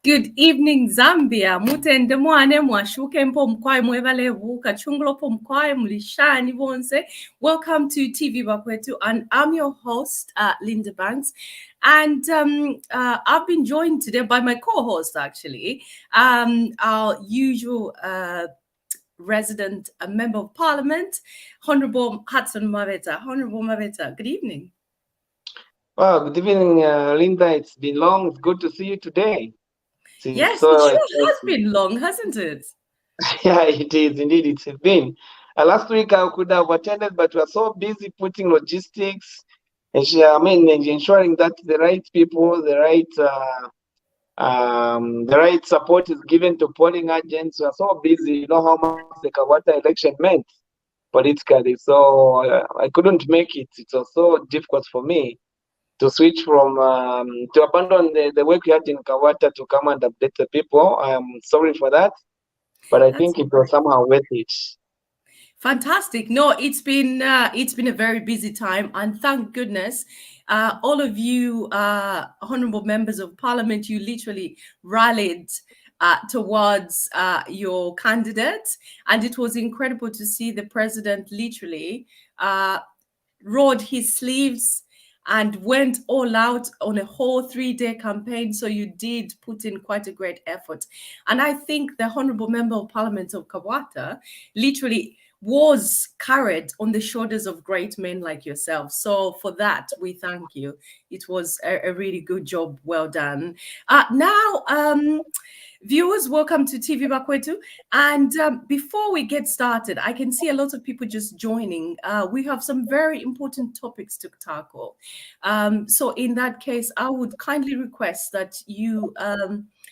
Good evening, Zambia. Mutende mwane mwashuke mpo mkwai mwevalevu kachungulo po mkwai mlishani bonse. Welcome to TVBAKWETU, and I'm your host, Linda Banks. And I've been joined today by my co-host, actually, our usual resident member of Parliament, Honorable Hudson Maveta. Honorable Maveta, good evening. Well, good evening, Linda. It's been long. It's good to see you today. Yes, it sure has been long, hasn't it? Yeah, it is indeed. It's been. Last week I could have attended, but we are so busy putting logistics and ensuring that the right people, the right support is given to polling agents. We are so busy. You know how much the Kabwata election meant politically. So I couldn't make it. It was so difficult for me to switch from to abandon the work we had in Kabwata to come and update the people. I am sorry for that, but I think it was somehow worth it. Fantastic. No, it's been a very busy time, and thank goodness all of you honorable members of Parliament, you literally rallied towards your candidate, and it was incredible to see the president literally rolled his sleeves and went all out on a whole 3-day campaign. So you did put in quite a great effort. And I think the Honorable Member of Parliament of Kabwata literally was carried on the shoulders of great men like yourself. So for that, we thank you. It was a really good job. Well done. Viewers, welcome to TVBAKWETU. And before we get started, I can see a lot of people just joining. We have some very important topics to tackle. So in that case, I would kindly request that you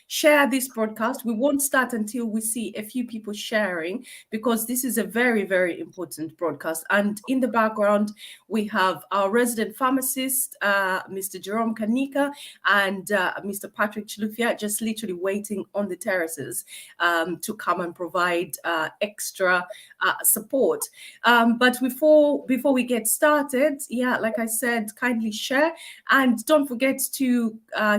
share this broadcast. We won't start until we see a few people sharing, because this is a very, very important broadcast. And in the background, we have our resident pharmacist, Mr. Jerome Kanika, and Mr. Patrick Chilufya, just literally waiting on the terraces to come and provide extra support. But before we get started, yeah, like I said, kindly share, and don't forget to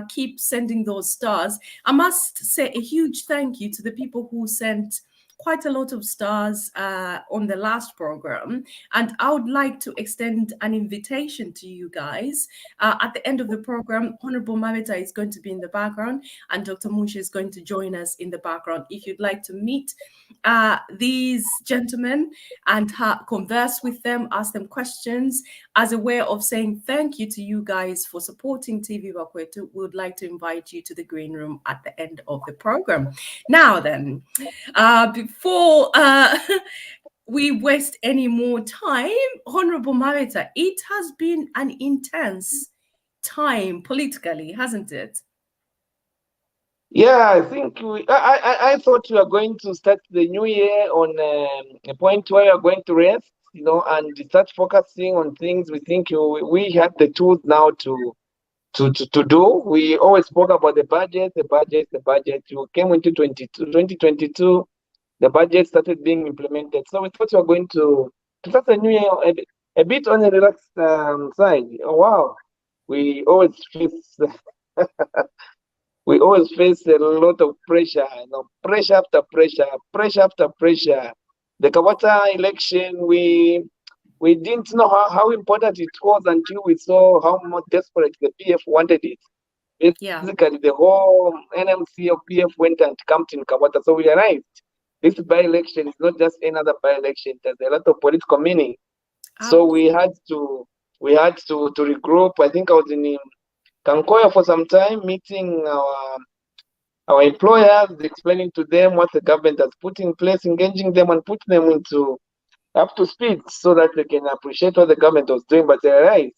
keep sending those stars. I must say a huge thank you to the people who sent quite a lot of stars on the last program, and I would like to extend an invitation to you guys. At the end of the program, Honorable Maveta is going to be in the background, and Dr. Musha is going to join us in the background. If you'd like to meet these gentlemen and converse with them, ask them questions as a way of saying thank you to you guys for supporting TVBAKWETU, we would like to invite you to the green room at the end of the program. Now then, before we waste any more time, Honorable Maveta, it has been an intense time politically, hasn't it? Yeah, I think I thought we were going to start the new year on a point where we are going to rest, you know, and start focusing on things we think we had the tools now to do. We always spoke about the budget. We came into 2022, the budget started being implemented. So we thought we were going to start the new year a bit on a relaxed side. Oh, wow. We always face a lot of pressure, you know, pressure after pressure. The Kabwata election, we didn't know how important it was until we saw how much desperate the PF wanted it. Basically, the whole NMC of PF went and camped in Kabwata. So we realized this by-election is not just another by-election. There's a lot of political meaning. So we had to regroup. I think I was in Kankoya for some time, meeting our employers, explaining to them what the government has put in place, engaging them and putting them into up to speed so that they can appreciate what the government was doing. But they realized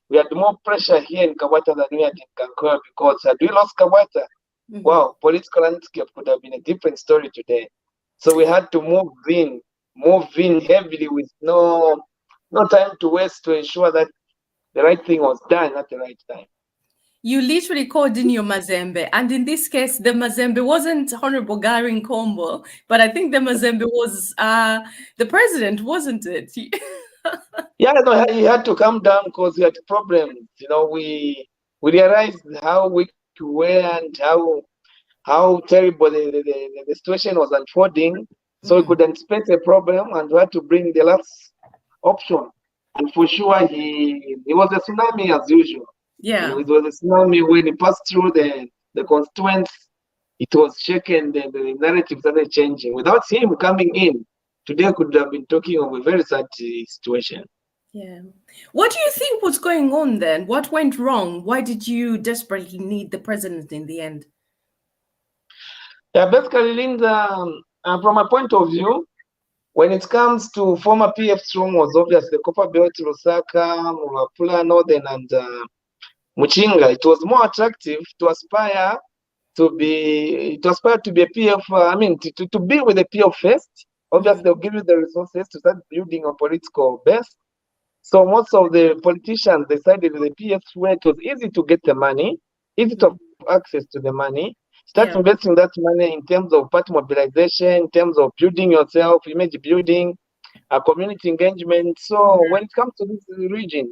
we had more pressure here in Kabwata than we had in Kankura, because had we lost Kabwata, wow, political landscape could have been a different story today. So we had to move in heavily with no time to waste to ensure that the right thing was done at the right time. You literally called in your Mazembe, and in this case, the Mazembe wasn't Honorable Gary Nkombo, but I think the Mazembe was the president, wasn't it? Yeah, no, he had to come down because we had problems. You know, we realized how weak we were and how terrible the situation was unfolding. So we could anticipate a problem and we had to bring the last option. And for sure, he was a tsunami as usual. Yeah. You know, it was a tsunami when he passed through the constituents. It was shaken, the narrative started changing. Without him coming in, today could have been talking of a very sad situation. Yeah. What do you think was going on then? What went wrong? Why did you desperately need the president in the end? Yeah, basically, Linda, from my point of view, when it comes to former PF strongholds, obviously the Copper Belt, Lusaka, Mulapula, Northern, and Muchinga, it was more attractive to aspire to be a PF. To be with a PF first. Obviously, they'll give you the resources to start building a political base. So most of the politicians decided with the PF where it was easy to get the money, easy to have access to the money. Start investing that money in terms of party mobilization, in terms of building yourself, image building, community engagement. So when it comes to this region,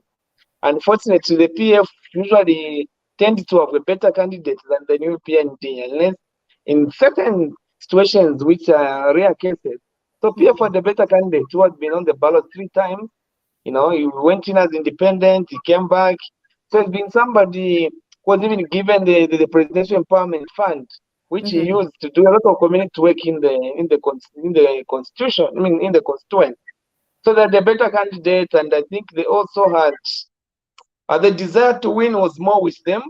unfortunately, the PF usually tend to have a better candidate than the new UPND, unless in certain situations, which are rare cases. So PF had a better candidate who had been on the ballot 3 times. You know, he went in as independent, he came back. So it's been somebody who was even given the Presidential Empowerment Fund, which he used to do a lot of community work in the constitution, in the constituent. So they're the better candidate, and I think they also had the desire to win was more with them.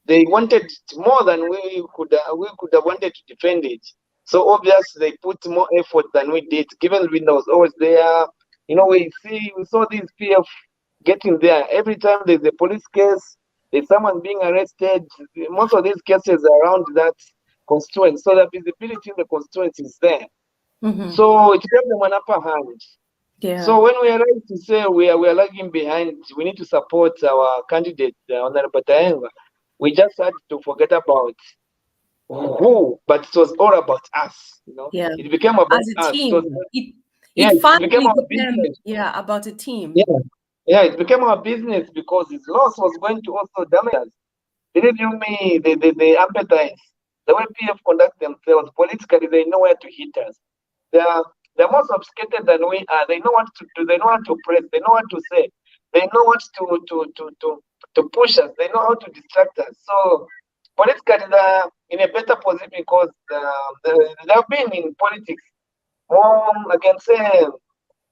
They wanted it more than we could have wanted to defend it. So obviously they put more effort than we did, given the window was always there. You know, we saw these PF getting there. Every time there's a police case, there's someone being arrested. Most of these cases are around that constituency. So the visibility in the constituency is there. So it gave them an upper hand. Yeah. So when we arrived to say we are lagging behind, we need to support our candidate, Honorable Taenga, we just had to forget about who, but it was all about us. You know, it became about as a us. team. It finally became our became business. About a team. Yeah, it became our business because his loss was going to also damage us. Believe you me, they empathize. The way PF conduct themselves politically, they know where to hit us. They're more sophisticated than we are. They know what to do. They know what to press. They know what to say. They know what to push us. They know how to distract us. So politically, they're in a better position because they've been in politics. I can say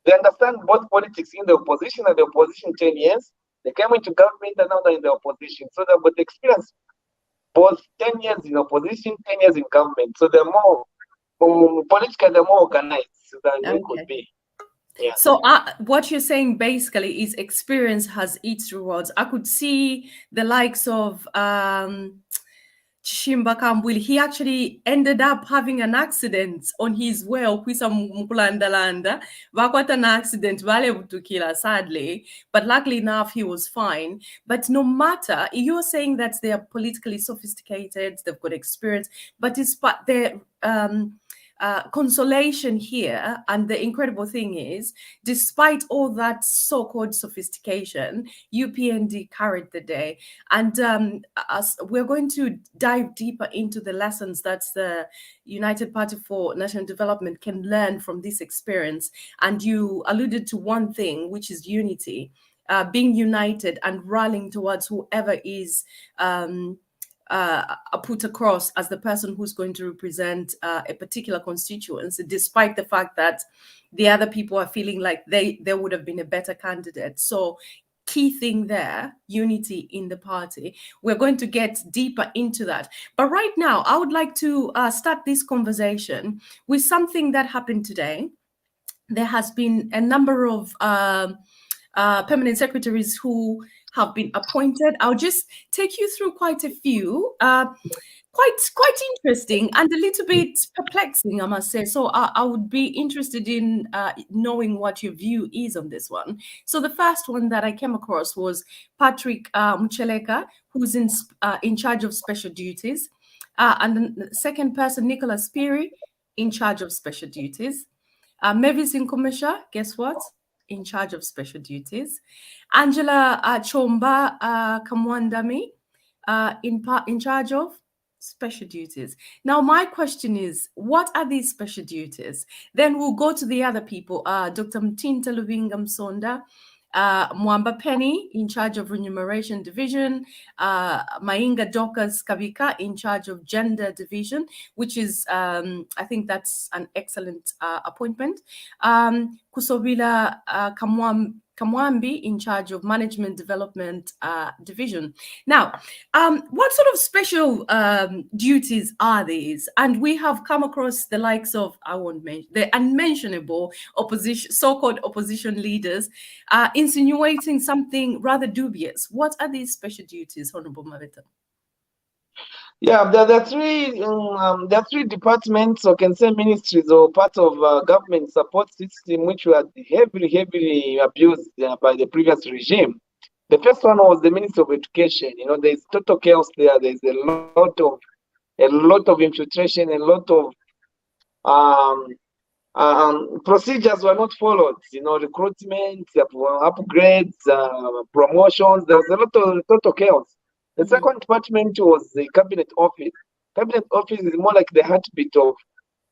they understand both politics in the opposition and the opposition 10 years. They came into government and now they're in the opposition. So they've got experience both 10 years in opposition, 10 years in government. So they're more politically, they're more organized than we could be. Yeah. So what you're saying basically is experience has its rewards. I could see the likes of Chishimba Kambwili. He actually ended up having an accident on his way Okwisa Mukulandalanda. Vakwata an accident, vale butukila, sadly, but luckily enough he was fine. But no matter, you're saying that they are politically sophisticated, they've got experience, but it's their consolation here, and the incredible thing is, despite all that so-called sophistication, UPND carried the day. And we're going to dive deeper into the lessons that the United Party for National Development can learn from this experience. And you alluded to one thing, which is unity, being united and rallying towards whoever is put across as the person who's going to represent a particular constituency, despite the fact that the other people are feeling like they would have been a better candidate. So key thing there, unity in the party. We're going to get deeper into that. But right now, I would like to start this conversation with something that happened today. there has been a number of permanent secretaries who have been appointed. I'll just take you through quite a few. Quite interesting and a little bit perplexing, I must say. So I would be interested in knowing what your view is on this one. So the first one that I came across was Patrick Mucheleka, who's in charge of special duties. And the second person, Nicholas Piri, in charge of special duties. Mavis Nkomesha, guess what? In charge of special duties. Angela Chomba Kamwandami, in charge of special duties. Now, my question is, what are these special duties? Then we'll go to the other people. Dr. Mtinta Luvinga Msonda, Mwamba Penny, in charge of remuneration division, Mainga Dokas Kavika, in charge of gender division, which is, I think that's an excellent appointment. Kusobila Kamwambi, in charge of management development division. Now, what sort of special duties are these? And we have come across the likes of, I won't mention, the unmentionable opposition, so-called opposition leaders, insinuating something rather dubious. What are these special duties, Honorable Maveta? Yeah, there are three departments, or can say ministries, or part of government support system, which were heavily abused by the previous regime. The first one was the Ministry of Education. You know, there's total chaos there. There's a lot of infiltration, a lot of procedures were not followed. You know, recruitment, upgrades, promotions. There was a lot of total chaos. The second department was the Cabinet Office. Cabinet Office is more like the heartbeat of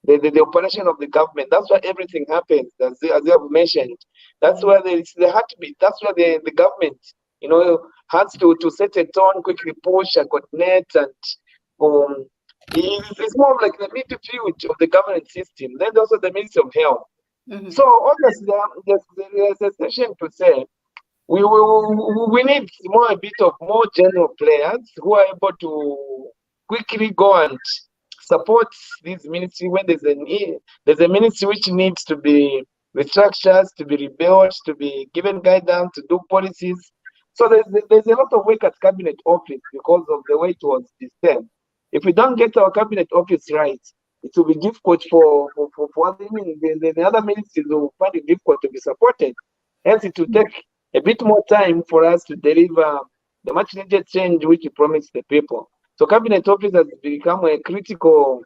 the operation of the government. That's where everything happens, as you have mentioned. That's where it's the heartbeat. That's where the government, you know, has to set a tone, quickly push and coordinate, and it's more like the midfield of the government system. Then also the Ministry of Health. So obviously, there's a session to say we need a bit of more general players who are able to quickly go and support this ministry when there's a ministry which needs to be restructured, to be rebuilt, to be given guidance, to do policies. So there's a lot of work at Cabinet Office because of the way it was discussed. If we don't get our Cabinet Office right, it will be difficult for the other ministries will find it difficult to be supported. Hence, it will take a bit more time for us to deliver the much needed change which we promised the people. So Cabinet Office has become a critical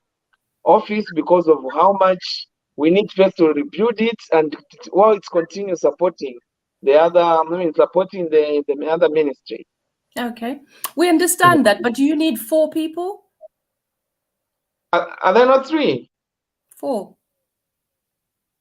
office because of how much we need first to rebuild it, and while it's continue supporting the other ministry. Okay, we understand that, but do you need 4 people? Are there not 3? 4.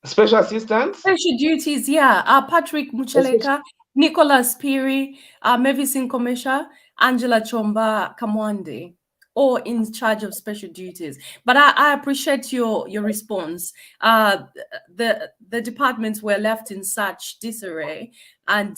Special assistants? Special duties, yeah. Patrick Mucheleka, Nicholas Piri, Mavis Nkomesha, Angela Chomba Kamwande, all in charge of special duties. But I appreciate your response. The departments were left in such disarray, and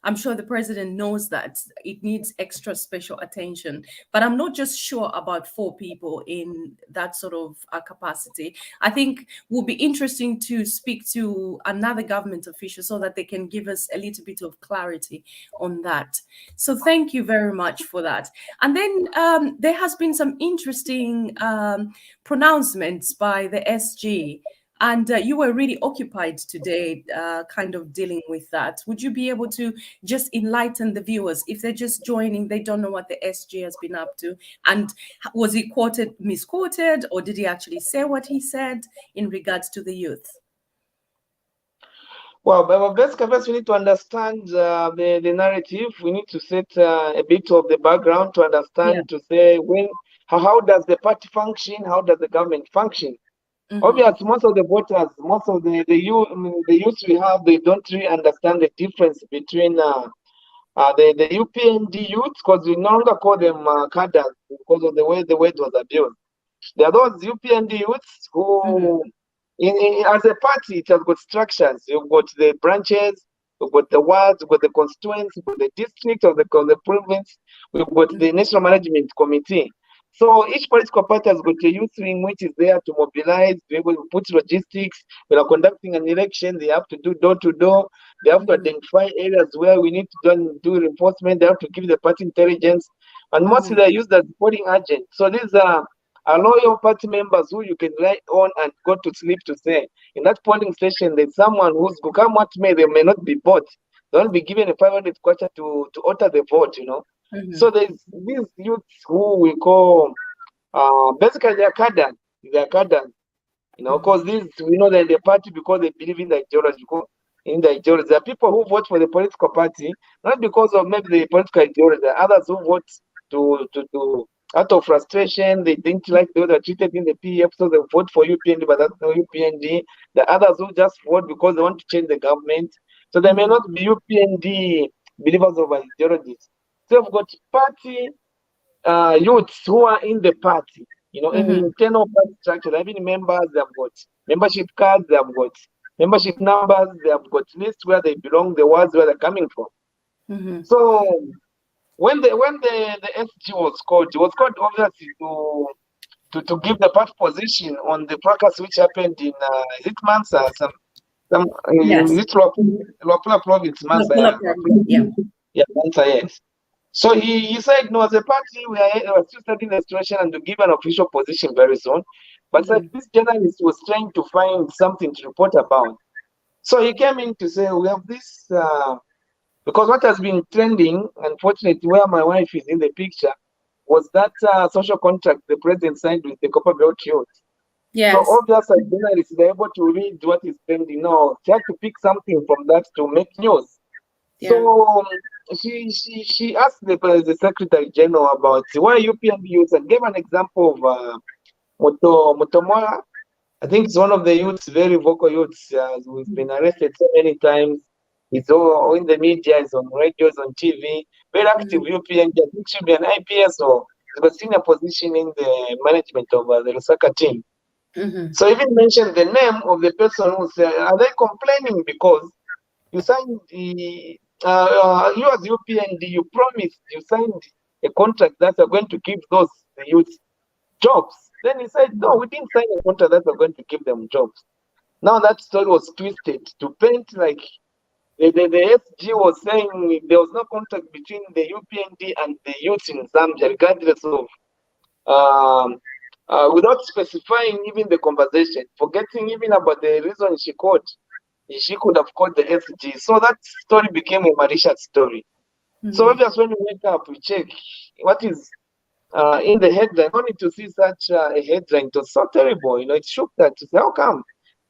I'm sure the president knows that it needs extra special attention, but I'm not just sure about 4 people in that sort of capacity. I think will be interesting to speak to another government official so that they can give us a little bit of clarity on that. So thank you very much for that. And then there has been some interesting pronouncements by the SG. And you were really occupied today kind of dealing with that. Would you be able to just enlighten the viewers? If they're just joining, they don't know what the SG has been up to. And was he misquoted, or did he actually say what he said in regards to the youth? Well, basically, first we need to understand the narrative. We need to set a bit of the background to understand, to say how does the party function, how does the government function. Obviously, most of the voters, most of the youth we have, they don't really understand the difference between the UPND youth, because we no longer call them cadres because of the way the word was abused. There are those UPND youths who, as a party, it has got structures. You've got the branches, we've got the wards, we've got the constituents, we've got the district of the province, we've got the National Management Committee. So each political party has got a youth wing which is there to mobilize, be able to put logistics. When are conducting an election, they have to do door to door. They have to identify areas where we need to do reinforcement. They have to give the party intelligence. And mostly they're used as voting agents. So these are loyal party members who you can rely on and go to sleep to say, in that polling station, there's someone who's come what may, they may not be bought. They'll be given a 500 kwacha to alter the vote, you know. So there's these youths who we call basically they're cadre, you know, because these we know they're in the party because they believe in the ideology. There are people who vote for the political party not because of maybe the political ideology. There are others who vote to out of frustration. They didn't like the way they're treated in the PF, so they vote for UPND, but that's not UPND. The others who just vote because they want to change the government. So they may not be UPND believers of ideologies. So we've got party youths who are in the party, you know, in the internal party structure. They've been members, they've got membership cards, they've got membership numbers, they've got lists where they belong, the words where they're coming from. So when the SG was called, it was called obviously to give the party position on the fracas which happened in is it Mansa, is it Luapula province, Mansa? Yeah, Mansa, yes. So he said, no, as a party, we are still studying the situation and to give an official position very soon. But this journalist was trying to find something to report about. So he came in to say, we have this, because what has been trending, unfortunately, where my wife is in the picture, was that social contract the president signed with the Copper Belt Youth. Yes. So obviously, journalists are able to read what is trending now. They have to pick something from that to make news. Yeah. So she asked the Secretary General about why UPND youths and gave an example of Motomora. I think it's one of the youths, very vocal youths, who's been arrested so many times. He's all in the media, he's on radios, on TV, very active UPND. I think should be an IPS or he's got senior position in the management of the Lusaka team. So even mentioned the name of the person who said, are they complaining because you signed the you as UPND, you promised, you signed a contract that are going to give those youth jobs. Then he said, no, we didn't sign a contract that are going to give them jobs. Now that story was twisted to paint like the SG was saying there was no contract between the UPND and the youth in Zambia, regardless of without specifying even the conversation, forgetting even about the reason she called. She could have called the SG. So that story became a malicious story. So obviously when we wake up, we check what is in the headline. Only to see such a headline, it was so terrible. You know, it shook that to say, how come?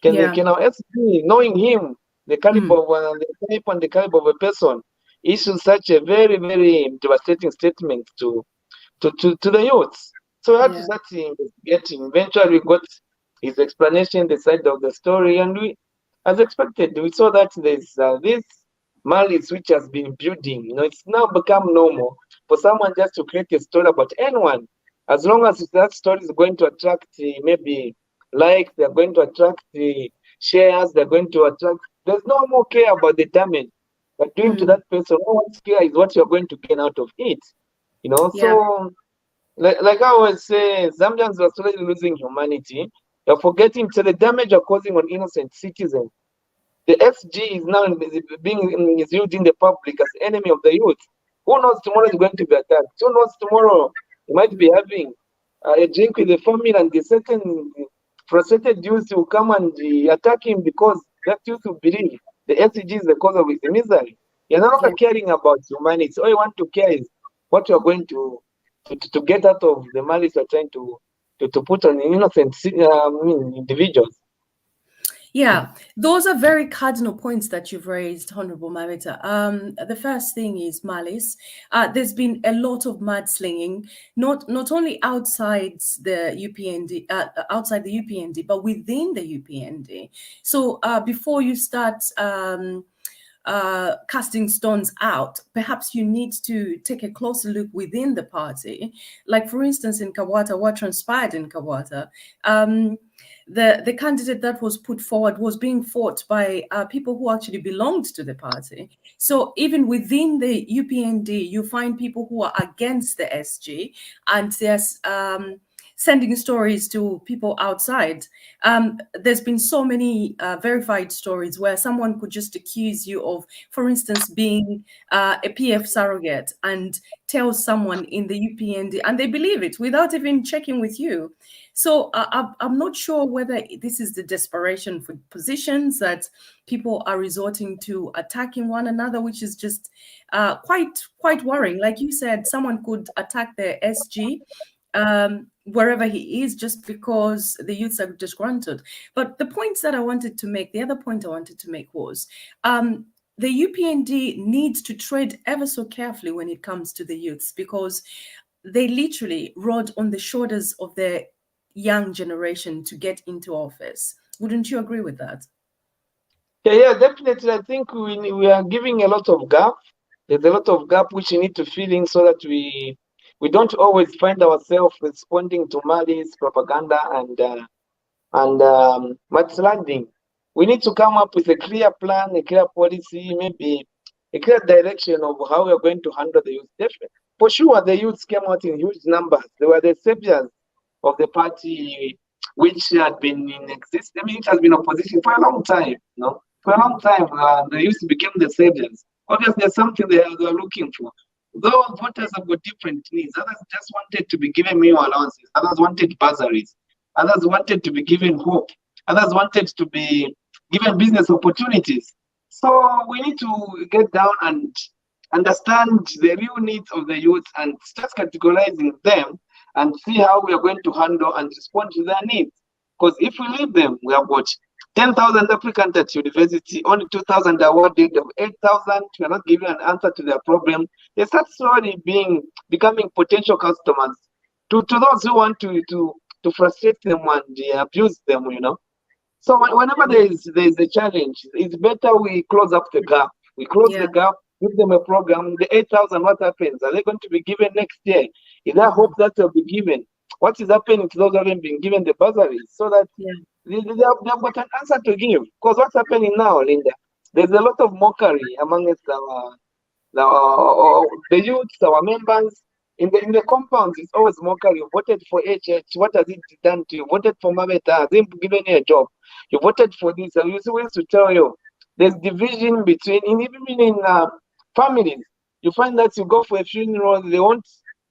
Can our SG, knowing him, the caliber of the type and the caliber of a person, issue such a very, very devastating statement to the youths? So we had to start investigating. Eventually, we got his explanation, the side of the story, and we, as expected, we saw that there's this malice which has been building. You know, it's now become normal for someone just to create a story about anyone, as long as that story is going to attract maybe likes, they're going to attract the shares, they're going to attract. There's no more care about the damage they're doing to that person. All what's care is what you're going to gain out of it. You know, so like I always say, Zambians are slowly losing humanity. You're forgetting to the damage you're causing on innocent citizens. The SG is now being used in the public as enemy of the youth. Who knows tomorrow is going to be attacked? Who knows tomorrow you might be having a drink with the family and the certain frustrated youth will come and attack him because that youth will believe the SG is the cause of his misery. You're no longer caring about humanity. All you want to care is what you're going to get out of the malice you're trying to put on innocent individuals. Yeah, those are very cardinal points that you've raised, Honorable Mamita. The first thing is malice. There's been a lot of mudslinging, not only outside the UPND, but within the UPND. So before you start casting stones out, perhaps you need to take a closer look within the party. Like, for instance, in Kabwata, what transpired in Kabwata, the candidate that was put forward was being fought by people who actually belonged to the party. So even within the UPND, you find people who are against the SG, and there's sending stories to people outside. There's been so many verified stories where someone could just accuse you of, for instance, being a PF surrogate and tell someone in the UPND, and they believe it without even checking with you. So I'm not sure whether this is the desperation for positions that people are resorting to attacking one another, which is just quite worrying. Like you said, someone could attack the SG wherever he is just because the youths are disgruntled. But the points that I wanted to make, the other point I wanted to make was the UPND needs to tread ever so carefully when it comes to the youths, because they literally rode on the shoulders of the young generation to get into office. Wouldn't you agree with that? Yeah, definitely. I think we are giving a lot of gap. There's a lot of gap which we need to fill in so that we don't always find ourselves responding to malice, propaganda, and mudslinging. We need to come up with a clear plan, a clear policy, maybe a clear direction of how we are going to handle the youth. Definitely. For sure, the youths came out in huge numbers. They were the saviors of the party, which had been in existence. I mean, it has been opposition for a long time. For a long time, the youth became the saviors. Obviously, there's something they are looking for. Though voters have got different needs. Others just wanted to be given meal allowances. Others wanted bursaries. Others wanted to be given hope. Others wanted to be given business opportunities. So we need to get down and understand the real needs of the youth and start categorizing them and see how we are going to handle and respond to their needs. Because if we leave them, we have got 10,000 applicants at university, only 2,000 awarded. Of 8,000, we are not giving an answer to their problem. They start slowly becoming potential customers to those who want to frustrate them and abuse them, So whenever there is a challenge, it's better we close up the gap. We close the gap, give them a program. The 8,000, what happens? Are they going to be given next year? Is there hope that they'll be given? What is happening to those who haven't been given the bursaries? So that they've got an answer to give. Because what's happening now, Linda? There's a lot of mockery amongst the youths, our members. In the compounds, it's always mockery. You voted for HH. What has it done to you? Voted for Mabeta. Has it given you a job? You voted for this. And we used to tell you there's division between, even in families. You find that you go for a funeral, they won't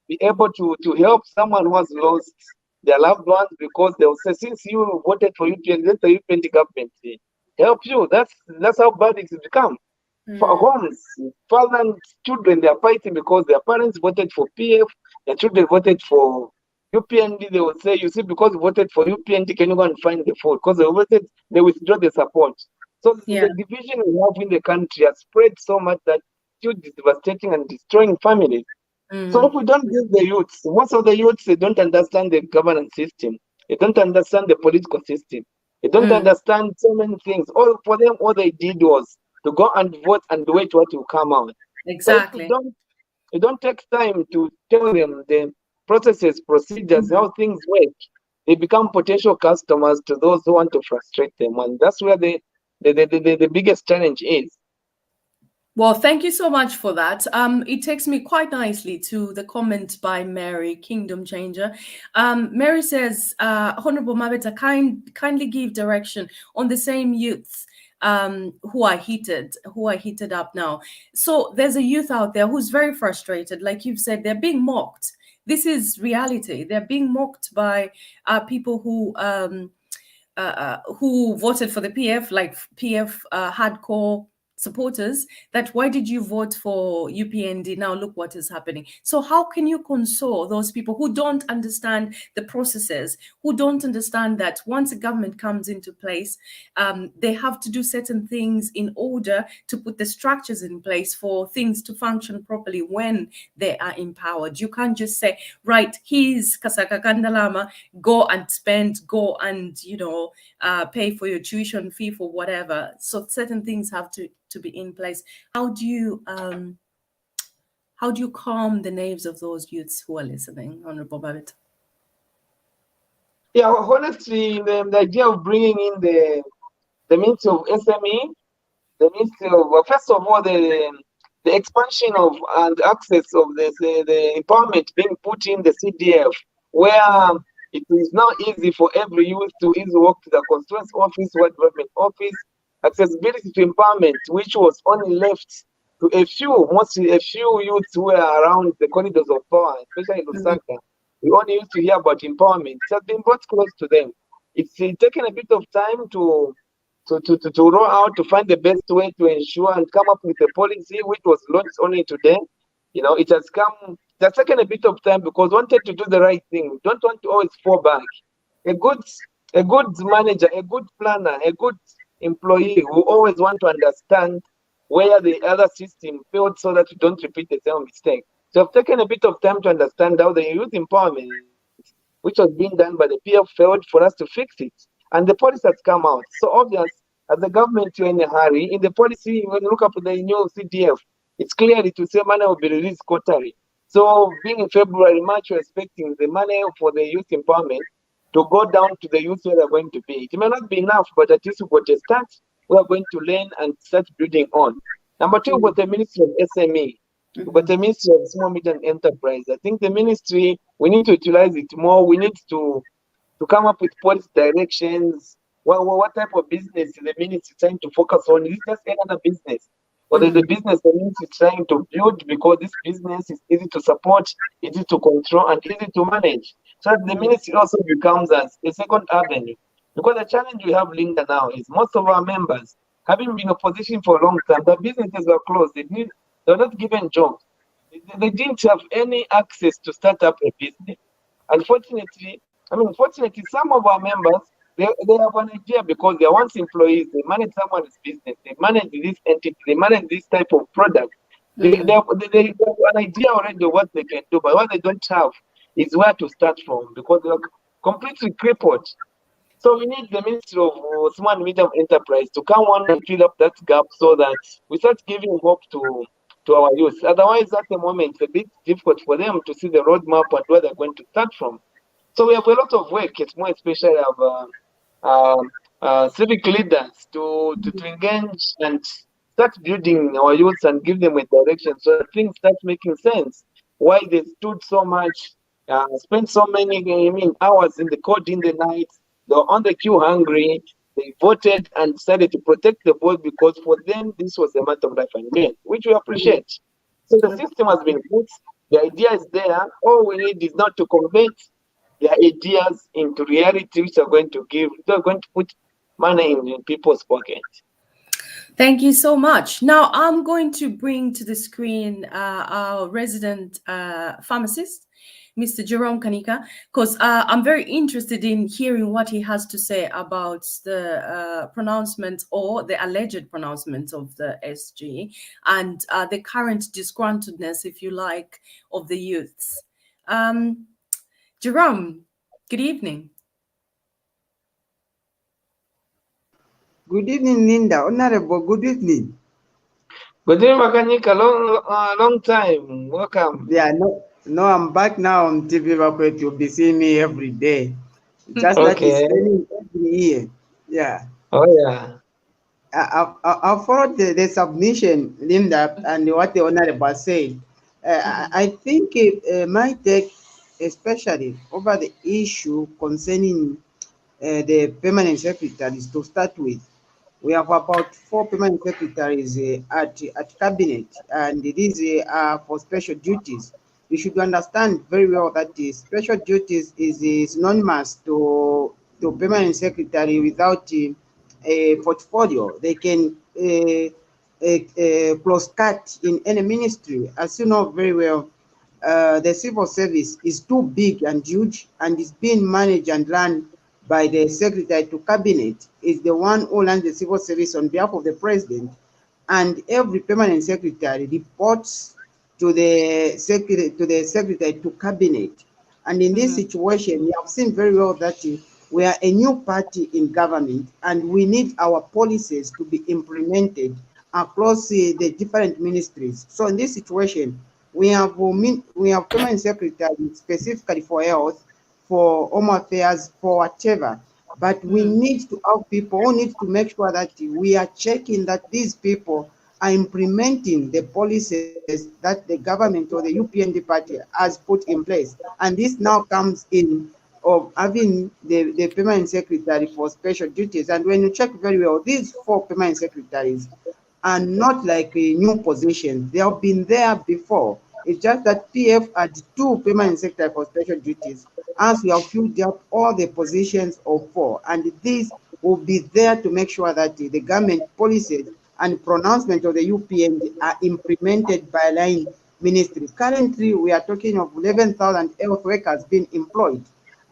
be able to help someone who has lost their loved ones because they will say, since you voted for UPND, let the UPND government help you. That's how bad it's become. For homes, father and children, they are fighting because their parents voted for PF, their children voted for UPND. They will say, you see, because you voted for UPND, can you go and find the fault? Because they withdraw the support. So the division we have in the country has spread so much that it's devastating and destroying families. So if we don't give the youths, most of the youths, they don't understand the governance system. They don't understand the political system. They don't understand so many things. For them, all they did was to go and vote and wait what will come out. Exactly. So if you don't take time to tell them the processes, procedures, how things work, they become potential customers to those who want to frustrate them. And that's where the biggest challenge is. Well, thank you so much for that. It takes me quite nicely to the comment by Mary, Kingdom Changer. Mary says, Honorable Mabeta, kindly give direction on the same youths who are heated up now. So there's a youth out there who's very frustrated. Like you've said, they're being mocked. This is reality. They're being mocked by people who voted for the PF, like PF hardcore supporters, that why did you vote for UPND? Now look what is happening. So how can you console those people who don't understand the processes, who don't understand that once a government comes into place, they have to do certain things in order to put the structures in place for things to function properly when they are empowered. You can't just say, right, here's Kasaka Kandalama, go and spend, go and, pay for your tuition fee for whatever. So certain things have to to be in place. How do you calm the nerves of those youths who are listening, Honorable Babet? Yeah, honestly, the idea of bringing in the Ministry of SME, the Ministry of, well, first of all, the expansion of and access of the empowerment being put in the CDF, where it is now easy for every youth to easily walk to the constituency office, ward development office, accessibility to empowerment, which was only left to mostly a few youths who were around the corridors of power, especially in Lusaka. We only used to hear about empowerment. It has been brought close to them. It's taken a bit of time to roll out, to find the best way to ensure and come up with a policy which was launched only today. You know, it has taken a bit of time because wanted to do the right thing. We don't want to always fall back. A good manager, a good planner, a good employee will always want to understand where the other system failed so that you don't repeat the same mistake. So I've taken a bit of time to understand how the youth empowerment, which was being done by the PF, failed for us to fix it. And the policy has come out. So obvious, as the government, you're in a hurry. In the policy, when you look up the new CDF, it's clearly to say money will be released quarterly. So being in February, March, we're expecting the money for the youth empowerment to go down to the youth where they're going to be. It may not be enough, but at least we've got a start. We are going to learn and start building on. Number two, we've got the Ministry of SME. We've got the Ministry of Small Medium Enterprise. I think the ministry, we need to utilize it more. We need to come up with policy directions. What type of business is the ministry trying to focus on? Is it just another business? Or there's a business the ministry is trying to build because this business is easy to support, easy to control, and easy to manage. So that the ministry also becomes as a second avenue. Because the challenge we have, Linda, now is most of our members, having been in opposition for a long time, the businesses were closed. They're not given jobs. They didn't have any access to start up a business. Unfortunately, some of our members, they have an idea because they're once employees, they manage someone's business, they manage this entity, they manage this type of product. They have an idea already of what they can do, but what they don't have is where to start from because they're completely crippled. So we need the Ministry of Small and Medium Enterprise to come on and fill up that gap so that we start giving hope to our youth. Otherwise, at the moment, it's a bit difficult for them to see the roadmap and where they're going to start from. So we have a lot of work. It's more especially of civic leaders to engage and start building our youths and give them a direction so that things start making sense. Why they stood so much, spent so many hours in the court in the night, they were on the queue hungry, they voted and decided to protect the board because for them this was a matter of life and death, which we appreciate. So the system has been put, the idea is there. All we need is not to convert their ideas into reality, which are going to put money in people's pockets. Thank you so much. Now I'm going to bring to the screen our resident pharmacist, Mr. Jerome Kanika, because I'm very interested in hearing what he has to say about the pronouncement or the alleged pronouncement of the SG and the current disgruntledness, if you like, of the youths. Jerome, good evening. Good evening, Linda. Honorable, good evening. Good evening, Makanika. Long time. Welcome. Yeah, no, I'm back now on TVBAKWETU. You'll be seeing me every day. Just Okay. that it's training every year. Yeah. Oh, yeah. I'll follow the submission, Linda, and what the Honorable said. I think my take, especially over the issue concerning the permanent secretaries to start with. We have about 4 permanent secretaries at cabinet, and these are for special duties. You should understand very well that special duties is synonymous to permanent secretary without a portfolio. They can close cut in any ministry. As you know very well, the civil service is too big and huge, and is being managed and run by the secretary to cabinet. Is the one who runs the civil service on behalf of the president, and every permanent secretary reports to the secretary to cabinet. And in this situation, we have seen very well that we are a new party in government, and we need our policies to be implemented across the different ministries. So in this situation, we have permanent secretaries specifically for health, for home affairs, for whatever. But we need to have people who need to make sure that we are checking that these people are implementing the policies that the government or the UPND party has put in place. And this now comes in of having the permanent secretary for special duties. And when you check very well, these 4 permanent secretaries are not like a new position. They have been there before. It's just that PF had 2 permanent secretaries for special duties, as we have filled up all the positions of 4. And this will be there to make sure that the government policies and pronouncement of the UPND are implemented by line ministry. Currently, we are talking of 11,000 health workers being employed,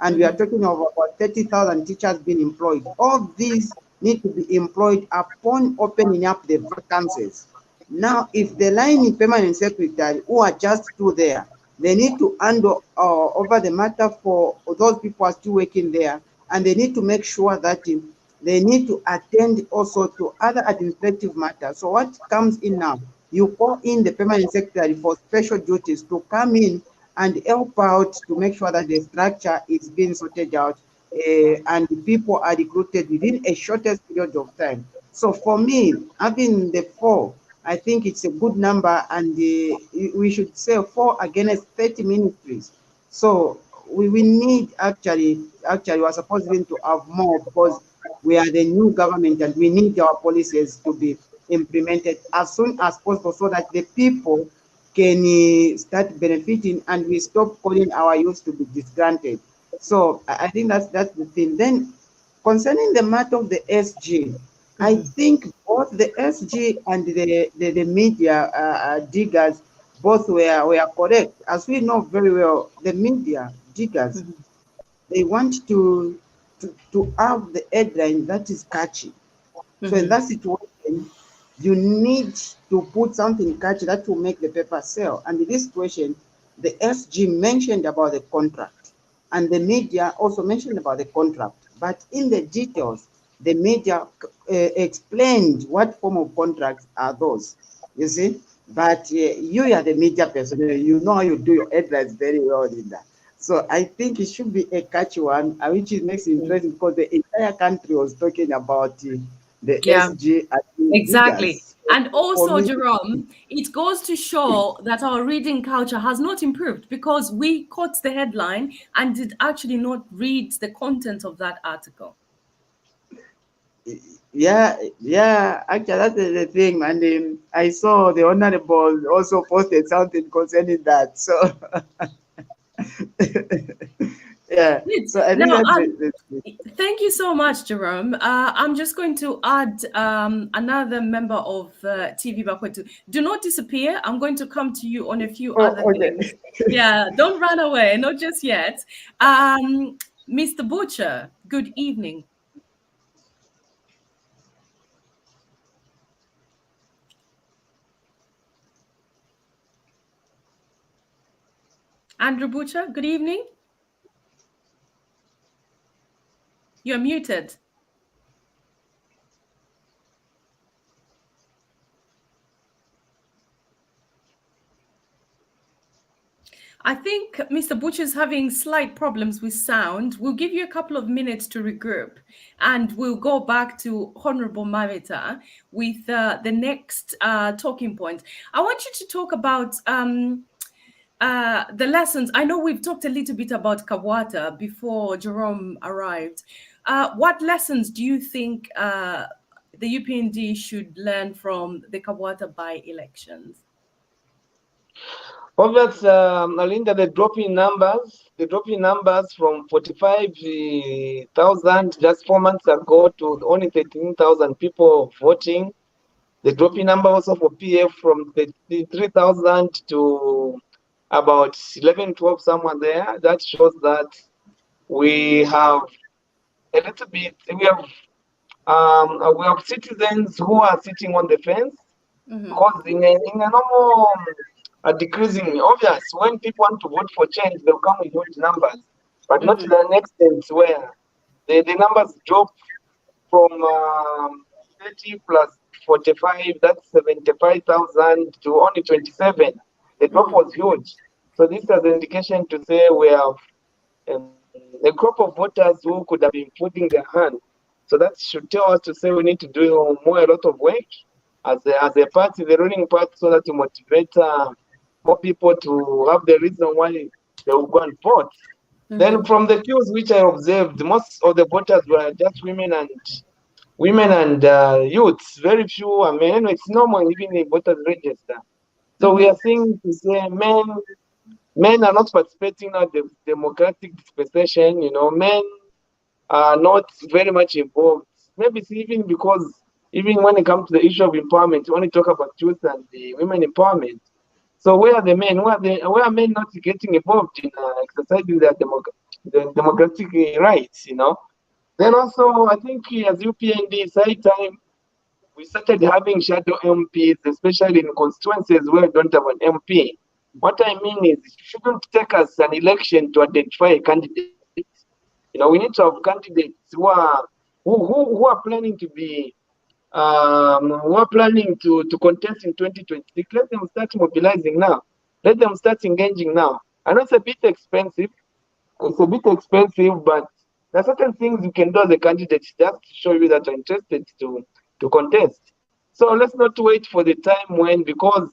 and we are talking of about 30,000 teachers being employed. All these need to be employed upon opening up the vacancies. Now, if the line permanent secretary, who are just 2 there, they need to hand over the matter for those people who are still working there, and they need to make sure that they need to attend also to other administrative matters. So what comes in now, you call in the permanent secretary for special duties to come in and help out to make sure that the structure is being sorted out, and the people are recruited within a shortest period of time. So for me, having the 4, I think it's a good number, and we should say 4 against 30 ministries. So we need actually we are supposed to have more, because we are the new government and we need our policies to be implemented as soon as possible, so that the people can start benefiting and we stop calling our youth to be disgruntled. So I think that's the thing. Then concerning the matter of the SG, I think both the SG and the media diggers both were correct. As we know very well, the media diggers, they want to have the headline that is catchy. So in that situation, you need to put something catchy that will make the paper sell. And in this situation, the SG mentioned about the contract, and the media also mentioned about the contract. But in the details, the media explained what form of contracts are those, you see. But you are the media person, you know how you do your headlines very well in that. So I think it should be a catchy one, which it makes it interesting, because the entire country was talking about the Yeah. SG and the Exactly. diggers. And For also, me, Jerome, it goes to show that our reading culture has not improved, because we caught the headline and did actually not read the content of that article. yeah, actually, that's the thing. And I saw the Honorable also posted something concerning that. So, yeah, Good. so I think Now, that's the thank you so much, Jerome. I'm just going to add another member of TVBAKWETU. Do not disappear. I'm going to come to you on a few other oh, okay. things. Yeah, don't run away, not just yet. Mr. Butcher, good evening. Andrew Butcher, good evening. You're muted. I think Mr. Butcher's having slight problems with sound. We'll give you a couple of minutes to regroup, and we'll go back to Honorable Mamita with the next talking point. I want you to talk about the lessons. I know we've talked a little bit about Kabwata before Jerome arrived. What lessons do you think the UPND should learn from the Kabwata by-elections? Obviously, Alinda, the drop in numbers from 45,000 just 4 months ago to only 13,000 people voting. The drop in number also for PF from 33,000 to about 11, 12, somewhere there. That shows that we have a little bit, we have citizens who are sitting on the fence, because in a normal decreasing, obvious, when people want to vote for change, they'll come with huge numbers, but not to the extent where the numbers drop from 30 plus 45, that's 75,000 to only 27. The drop was huge. So this is an indication to say we have a group of voters who could have been putting their hand. So that should tell us to say we need to do a lot of work as a party, the ruling party, so that to motivate more people to have the reason why they will go and vote. Then from the cues which I observed, most of the voters were just women and youths. Very few are men. It's normal even in voters register. So we are seeing to say men are not participating in the democratic dispensation. Men are not very much involved. Maybe it's even because even when it comes to the issue of empowerment, when you talk about youth and the women empowerment, so where are the men? Where are men not getting involved in exercising their democratic rights? Then also, I think as UPND, it's high time we started having shadow MPs, especially in constituencies where we don't have an MP. What I mean is, it shouldn't take us an election to identify a candidate. We need to have candidates who are planning to be who are planning to contest in 2026. Let them start mobilizing now. Let them start engaging now. I know it's a bit expensive. But there are certain things you can do as a candidate just to show you that you're interested to contest. So let's not wait for the time when, because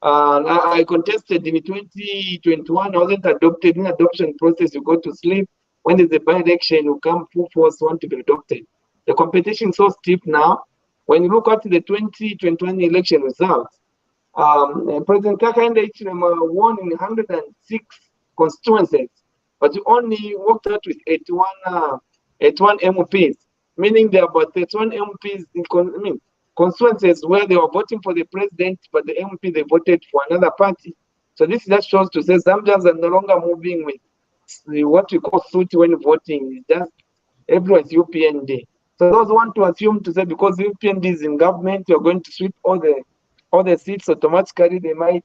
I contested in 2021, I wasn't adopted. In adoption process, you go to sleep. When there's a by-election, you come full force, want to be adopted. The competition is so steep now. When you look at the 2021 election results, President Kakande won in 106 constituencies, but you only worked out with 81 MPs, meaning there are about 31 MPs in constituencies where they were voting for the president, but the MP they voted for another party. So this just shows to say Zambians are no longer moving with what we call suit when voting. It's just everyone's UPND. So those want to assume to say because UPND is in government, you're going to sweep all the seats automatically. They might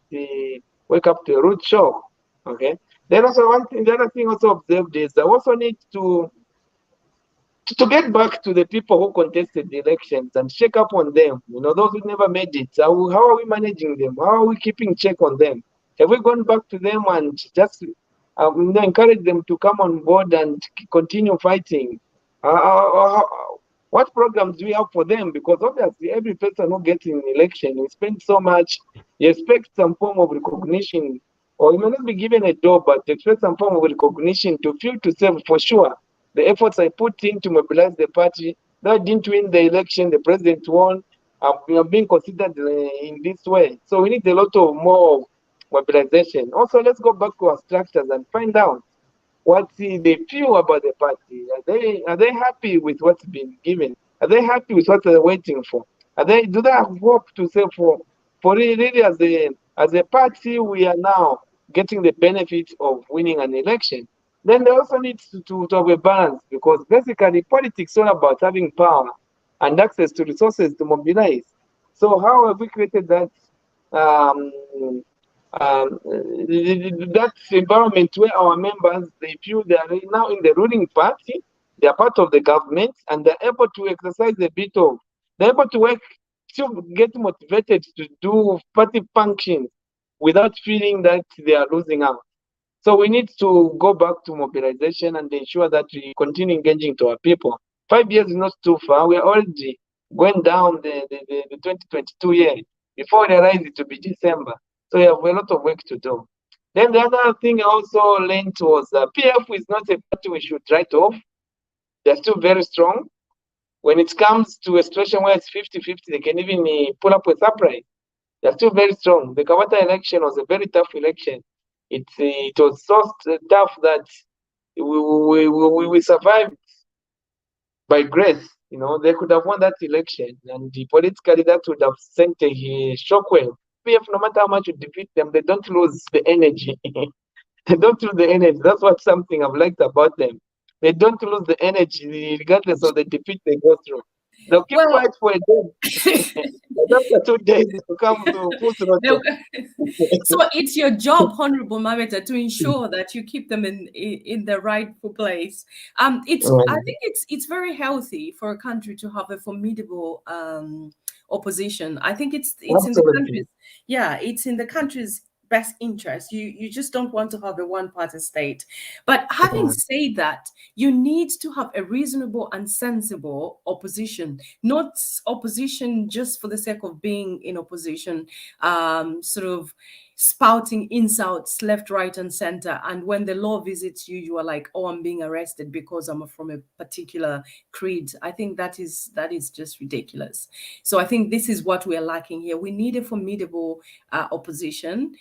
wake up to a rude shock. Okay. Then also the other thing also observed is I also need to get back to the people who contested the elections and check up on them. Those who never made it. How are we managing them? How are we keeping check on them? Have we gone back to them and just encourage them to come on board and continue fighting? What programs do we have for them? Because obviously every person who gets in an election, you spend so much, you expect some form of recognition, or you may not be given a job, but you expect some form of recognition to feel to say for sure the efforts I put in to mobilize the party, that I didn't win the election, the president won, I'm being considered in this way. So we need a lot of more mobilization. Also, let's go back to our structures and find out what they feel about the party. Are they happy with what's been given? Are they happy with what they're waiting for? Do they have hope to say for really as a party we are now getting the benefit of winning an election? Then they also need to have a balance, because basically politics is all about having power and access to resources to mobilize. So how have we created that that environment where our members, they feel they are now in the ruling party, they are part of the government, and they're able to exercise they're able to work, to get motivated to do party functions without feeling that they are losing out. So we need to go back to mobilization and ensure that we continue engaging to our people. 5 years is not too far. We are already going down the 2022 year. Before we realize it will be December. So we have a lot of work to do. Then the other thing I also learned was PF is not a party we should write off. They're still very strong. When it comes to a situation where it's 50-50, they can even pull up a surprise. They're still very strong. The Kabwata election was a very tough election. It was so tough that we survived by grace. They could have won that election, and politically that would have sent a shockwave. PF, no matter how much you defeat them, they don't lose the energy. They don't lose the energy. That's what something I've liked about them. They don't lose the energy regardless of the defeat they go through. They'll keep fight for a day. After 2 days, they'll come to full throttle. So it's your job, Honorable Mameta, to ensure that you keep them in the rightful place. I think it's very healthy for a country to have a formidable opposition. I think it's in the Absolutely. country's, yeah, it's in the country's best interest. You just don't want to have a one-party state. But having said that, you need to have a reasonable and sensible opposition, not opposition just for the sake of being in opposition, sort of spouting insults left, right, and center. And when the law visits you, you are like, oh, I'm being arrested because I'm from a particular creed. I think that is just ridiculous. So I think this is what we are lacking here. We need a formidable opposition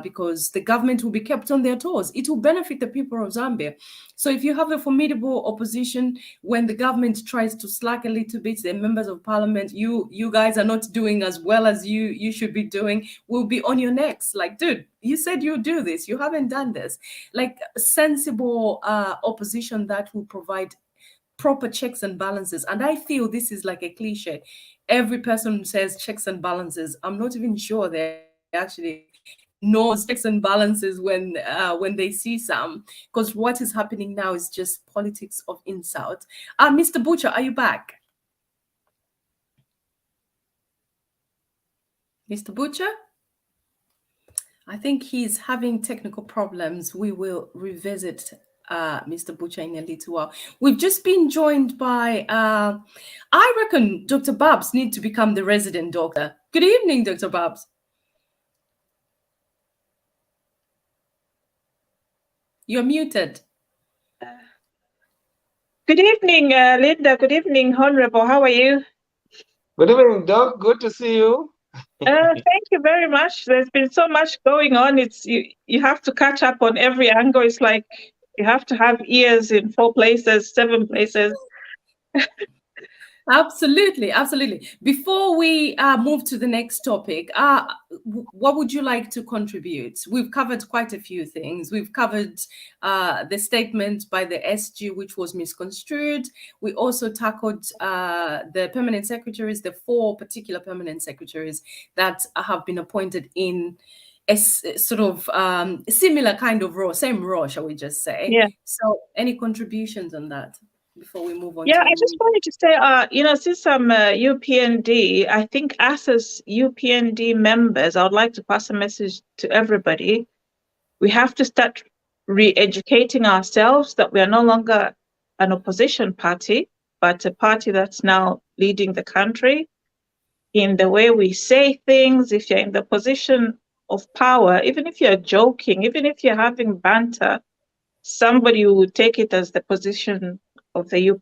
because the government will be kept on their toes. It will benefit the people of Zambia. So if you have a formidable opposition, when the government tries to slack a little bit, the members of parliament, you guys are not doing as well as you should be doing, will be on your necks. Like, dude, you said you do this, you haven't done this. Like sensible opposition that will provide proper checks and balances. And I feel this is like a cliche. Every person says checks and balances. I'm not even sure they actually knows checks and balances when they see some, because what is happening now is just politics of insult. Mr. Butcher, are you back? Mr. Butcher? I think he's having technical problems. We will revisit Mr. Butcher in a little while. We've just been joined by, I reckon Dr. Babs need to become the resident doctor. Good evening, Dr. Babs. You're muted. Good evening, Linda. Good evening, Honorable. How are you? Good evening, Doc. Good to see you. Thank you very much. There's been so much going on. It's you have to catch up on every angle. It's like you have to have ears in 4 places, 7 places. Absolutely, absolutely. Before we move to the next topic, what would you like to contribute? We've covered quite a few things. We've covered the statement by the SG, which was misconstrued. We also tackled the permanent secretaries, the 4 particular permanent secretaries that have been appointed in a sort of similar kind of role, same role, shall we just say? Yeah. So any contributions on that before we move on? Yeah, I just wanted to say, since I'm UPND, I think us as UPND members, I would like to pass a message to everybody. We have to start re-educating ourselves that we are no longer an opposition party, but a party that's now leading the country in the way we say things. If you're in the position of power, even if you're joking, even if you're having banter, somebody will take it as the position of the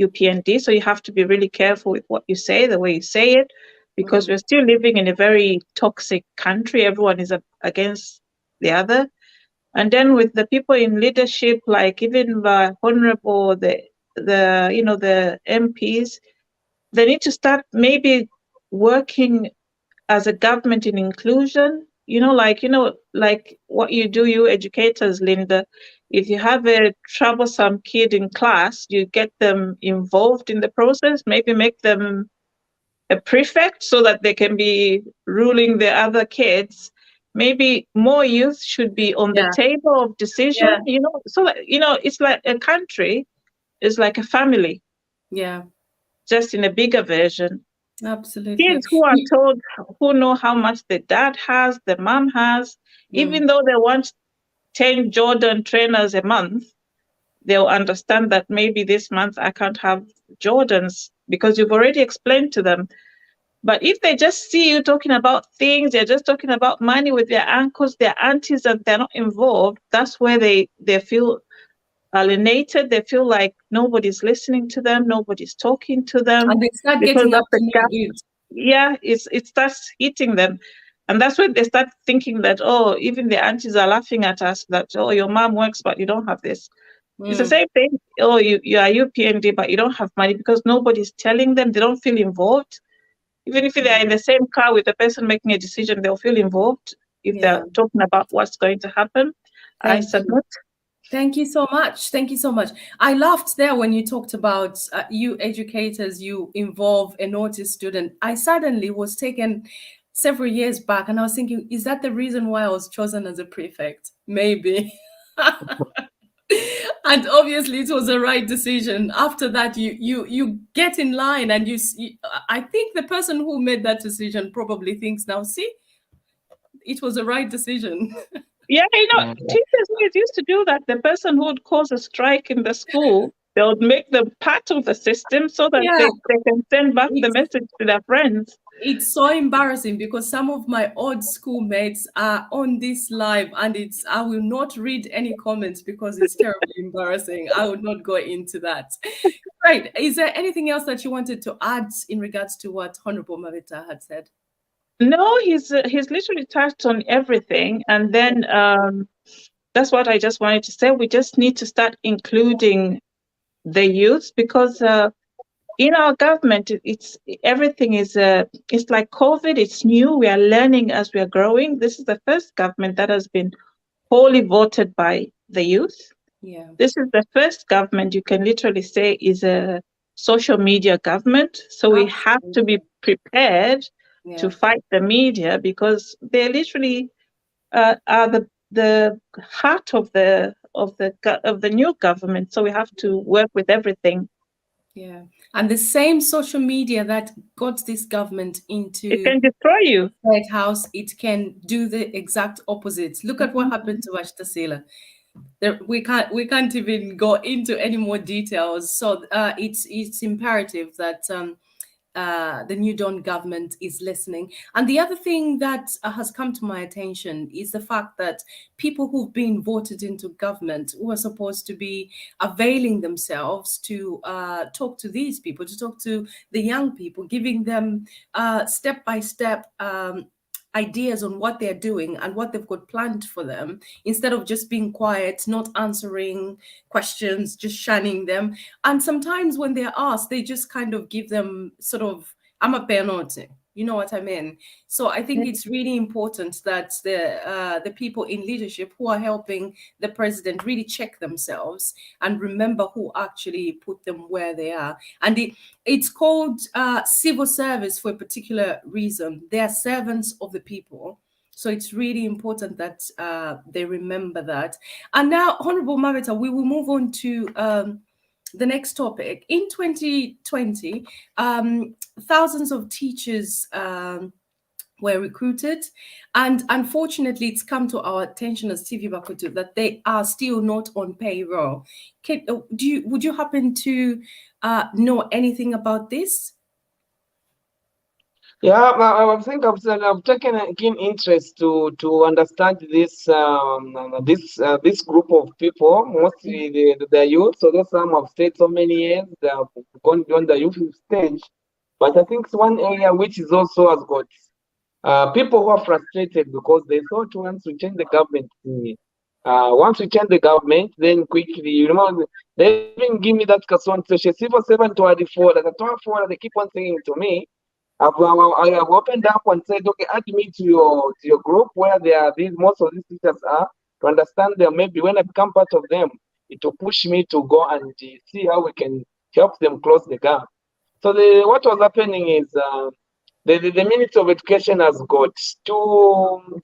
UPND. So you have to be really careful with what you say, the way you say it, because we're still living in a very toxic country. Everyone is against the other. And then with the people in leadership, like even the honorable, the MPs, they need to start maybe working as a government in inclusion, like what you do, you educators, Linda. If you have a troublesome kid in class, you get them involved in the process, maybe make them a prefect so that they can be ruling the other kids. Maybe more youth should be on the table of decision, so that, it's like a country is like a family. Yeah. Just in a bigger version. Absolutely. Kids who are told, who know how much the dad has, the mom has, even though they want 10 Jordan trainers a month, they'll understand that maybe this month I can't have Jordans because you've already explained to them. But if they just see you talking about things, they're just talking about money with their uncles, their aunties, and they're not involved, that's where they feel alienated. They feel like nobody's listening to them, nobody's talking to them. And they start getting up to no good. Yeah, it starts hitting them. And that's when they start thinking that, oh, even the aunties are laughing at us, that, oh, your mom works, but you don't have this. It's the same thing. Oh, you are UPND, but you don't have money, because nobody's telling them. They don't feel involved. Even if they're in the same car with the person making a decision, they'll feel involved if they're talking about what's going to happen. I submit. Thank you so much. Thank you so much. I laughed there when you talked about you educators, you involve a naughty student. I suddenly was taken several years back and I was thinking, is that the reason why I was chosen as a prefect? Maybe. And obviously it was the right decision. After that, you get in line, and I think the person who made that decision probably thinks now, see, it was the right decision. Yeah, teachers always used to do that. The person who would cause a strike in the school, they would make them part of the system so that Yeah. they can send back the It's- message to their friends. It's so embarrassing because some of my old schoolmates are on this live, and I will not read any comments because it's terribly embarrassing. I would not go into that. Right. Is there anything else that you wanted to add in regards to what Honorable Mavita had said? No, he's literally touched on everything, and then that's what I just wanted to say. We just need to start including the youth, because in our government, everything is it's like COVID. It's new. We are learning as we are growing. This is the first government that has been wholly voted by the youth. Yeah. This is the first government you can literally say is a social media government. So we have to be prepared to fight the media, because they literally are the heart of the new government. So we have to work with everything. Yeah, and the same social media that got this government into It can destroy you. White House, it can do the exact opposite. Look at what happened to Ashtasila. We can't even go into any more details. So it's imperative that the New Dawn government is listening. And the other thing that has come to my attention is the fact that people who've been voted into government, who are supposed to be availing themselves to talk to these people, to talk to the young people, giving them step-by-step ideas on what they're doing and what they've got planned for them, instead of just being quiet, not answering questions, just shunning them. And sometimes when they're asked, they just kind of give them sort of, I'm a penote. You know what I mean? So I think it's really important that the people in leadership who are helping the president really check themselves and remember who actually put them where they are. And it's called civil service for a particular reason. They are servants of the people. So it's really important that they remember that. And now, Honorable Mavita, we will move on to the next topic. In 2020, thousands of teachers were recruited, and unfortunately it's come to our attention as TVBAKWETU that they are still not on payroll. Would you happen to know anything about this? Yeah, I think I've taken a keen interest to understand this group of people, mostly the youth. So those some have stayed so many years, they have gone beyond the youth stage. But I think it's one area which is also has got people who are frustrated because they thought once we change the government, then quickly, you know, they even give me that Kaswan civil servant to add for that they keep on saying to me. I have opened up and said, okay, add me to your group where most of these teachers are, to understand them. Maybe when I become part of them, it will push me to go and see how we can help them close the gap. So what was happening is the Ministry of Education has got it's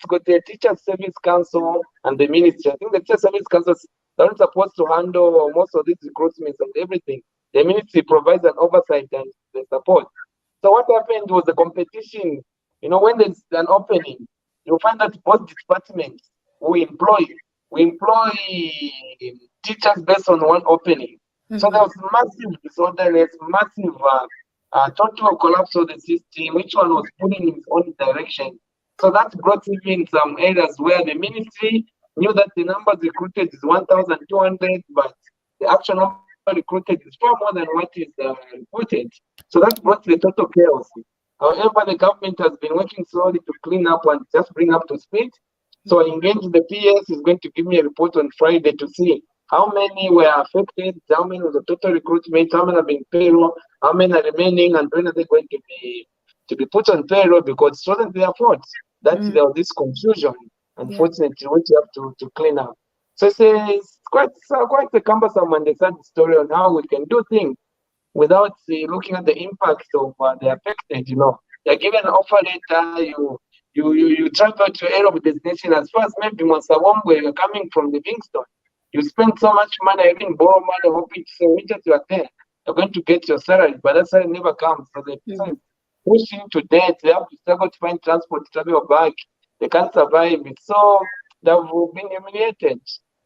got the Teachers Service Council and the Ministry. I think the Teachers Service Council is not supposed to handle most of these recruitments and everything. The Ministry provides an oversight and the support. So what happened was the competition. You know, when there's an opening, you'll find that both departments we employ teachers based on one opening. So there was massive disorderness, massive total collapse of the system. Each one was pulling in its own direction. So that brought even some areas where the ministry knew that the numbers recruited is 1,200, but the actual number recruited is far more than what is reported. So that brought the total chaos. However, the government has been working slowly to clean up and just bring up to speed. So I engaged the PS, is going to give me a report on Friday to see how many were affected, how many was the total recruitment, how many have been payroll, how many are remaining, and when are they going to be put on payroll, because it wasn't their fault that there was this confusion, unfortunately, which you have to clean up. So it's quite a cumbersome and sad story on how we can do things without looking at the impact of the affected. You know, you're given an offer letter, you travel to your area of destination as far as maybe Monsawombe, you're coming from Livingston. You spend so much money, even borrow money, hoping so winter you are there, you're going to get your salary, but that salary never comes. So the person push into debt, they have to struggle to find transport to travel back. They can't survive it. So they've been humiliated.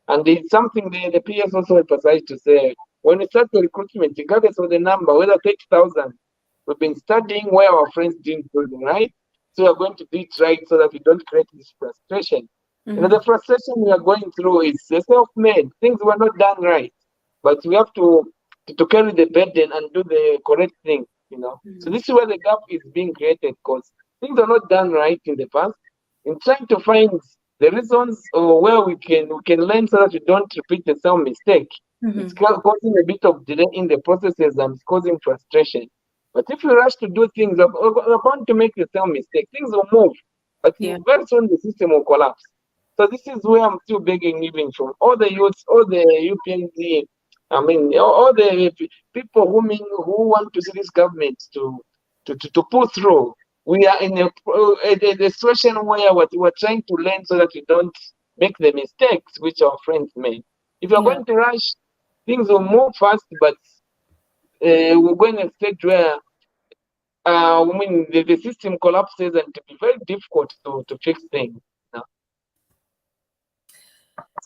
And it's something the PS also emphasized to say, when we start the recruitment, regardless of the number, whether 30,000, we've been studying where our friends didn't do it right. So we're going to do it right so that we don't create this frustration. You know, the frustration we are going through is self-made. Things were not done right. But we have to carry the burden and do the correct thing, you know. So this is where the gap is being created, because things are not done right in the past. In trying to find the reasons or where we can learn so that we don't repeat the same mistake, it's causing a bit of delay in the processes and it's causing frustration. But if you rush to do things, we're bound to make the same mistake. Things will move, but very soon the system will collapse. So this is where I'm still begging, even from all the youths, all the UPND, I mean, all the people who want to see this government to pull through. We are in a situation where we're trying to learn so that we don't make the mistakes which our friends made. If you're going to rush, things will move fast, but we're going to a stage where I mean, the system collapses and it will be very difficult to fix things. You know?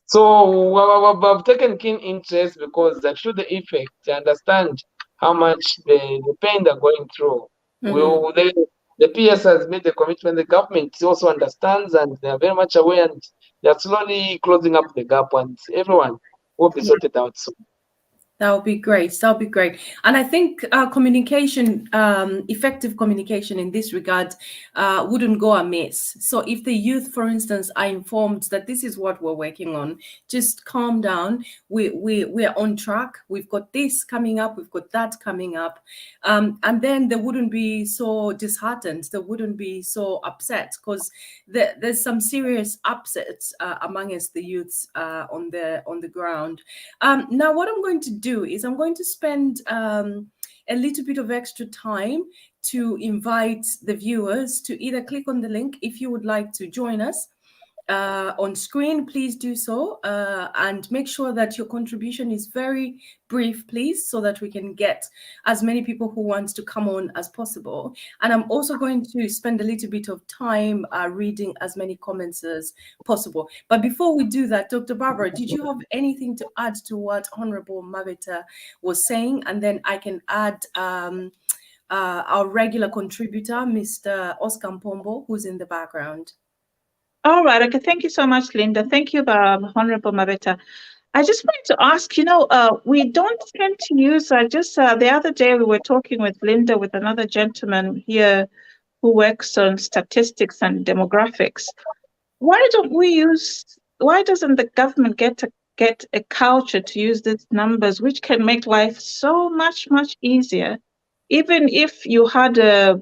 So I've taken keen interest because I feel the effect. I understand how much the pain they're going through. The PS has made the commitment. The government also understands, and they are very much aware, and they are slowly closing up the gap, and everyone will be sorted out soon. That would be great. That would be great. And I think communication, effective communication in this regard wouldn't go amiss. So if the youth, for instance, are informed that this is what we're working on, just calm down. We're on track. We've got this coming up. We've got that coming up. And then they wouldn't be so disheartened. They wouldn't be so upset, because there's some serious upsets amongst the youths on the ground. Now, what I'm going to do is I'm going to spend a little bit of extra time to invite the viewers to either click on the link if you would like to join us on screen. Please do so, and make sure that your contribution is very brief, please, so that we can get as many people who want to come on as possible. And I'm also going to spend a little bit of time reading as many comments as possible. But before we do that, Dr. Barbara, did you have anything to add to what Honorable Mabeta was saying? And then I can add our regular contributor, Mr. Oscar Mpombo, who's in the background. All right. Okay. Thank you so much, Linda. Thank you, Honorable Mabeta. I just wanted to ask, we don't tend to use, the other day we were talking with Linda, with another gentleman here who works on statistics and demographics. Why doesn't the government get a culture to use these numbers, which can make life so much, much easier? Even if you had a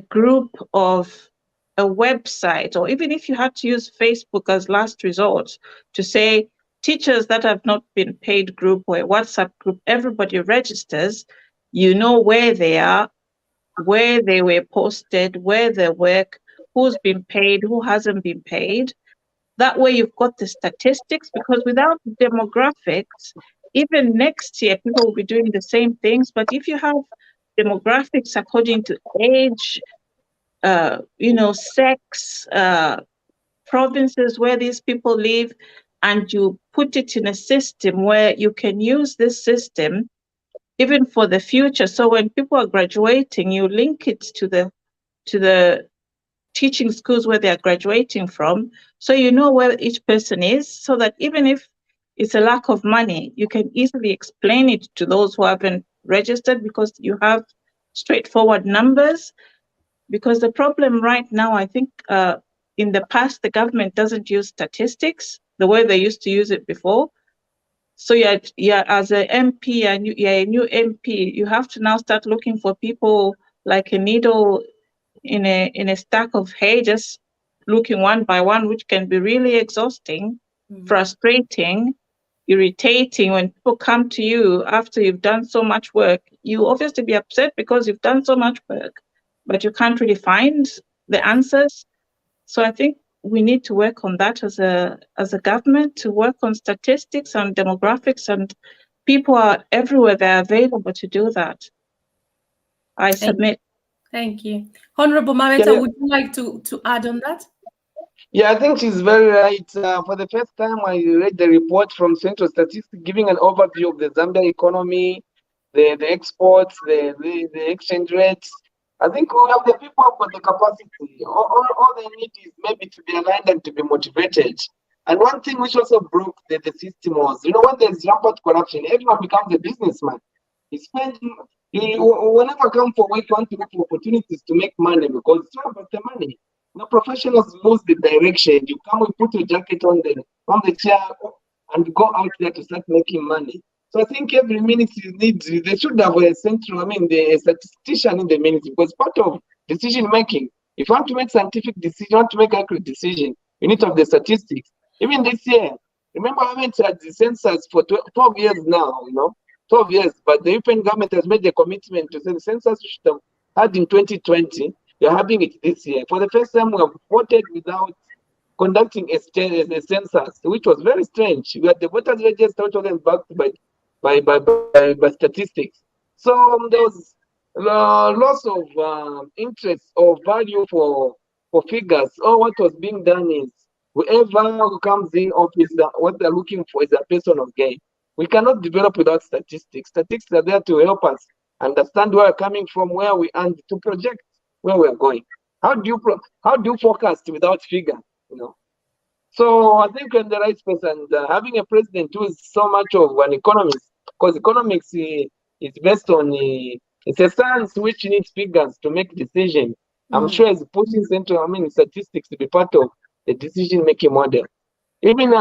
group of a website, or even if you had to use Facebook as last resort to say teachers that have not been paid group or a WhatsApp group, everybody registers, you know where they are, where they were posted, where they work, who's been paid, who hasn't been paid. That way you've got the statistics, because without demographics, even next year, people will be doing the same things. But if you have demographics according to age, sex, provinces where these people live, and you put it in a system where you can use this system even for the future. So when people are graduating, you link it to the teaching schools where they are graduating from, so you know where each person is, so that even if it's a lack of money, you can easily explain it to those who haven't registered, because you have straightforward numbers. Because the problem right now, I think in the past, the government doesn't use statistics the way they used to use it before. So yeah, as an MP, and you're a new MP, you have to now start looking for people like a needle in a stack of hay, just looking one by one, which can be really exhausting, frustrating, irritating. When people come to you after you've done so much work, you obviously be upset because you've done so much work, but you can't really find the answers. So I think we need to work on that as a government, to work on statistics and demographics, and people are everywhere. They're available to do that. I submit. Thank you. Honorable Maweta, would you like to add on that? Yeah, I think she's very right. For the first time, I read the report from Central Statistics giving an overview of the Zambia economy, the exports, the exchange rates. I think we have the people who've got the capacity. All they need is maybe to be aligned and to be motivated. And one thing which also broke the system was, when there's rampant corruption, everyone becomes a businessman. Whenever I come for work, you want to look for opportunities to make money because it's all about the money. Professionals lose the direction. You come and put your jacket on the chair and go out there to start making money. So I think every ministry they should have a central, the statistician in the ministry, because part of decision making, if you want to make scientific decision, you want to make accurate decision, you need to have the statistics. Even this year, remember I haven't had the census for 12 years now, 12 years, but the UPN government has made a commitment to say the census we should have had in 2020. You're having it this year. For the first time, we have voted without conducting a census, which was very strange. We had the voters register, which was backed by statistics. So there was loss of interest or value for figures. What was being done is whoever who comes in office, what they're looking for is a person of gain. We cannot develop without statistics. Statistics are there to help us understand where we're coming from, where we are, and to project where we're going. How do you forecast without figure? So I think we're in the right space, and having a president who is so much of an economist, because economics is based on it's a science which needs figures to make decisions. I'm sure he's pushing statistics to be part of the decision-making model. Even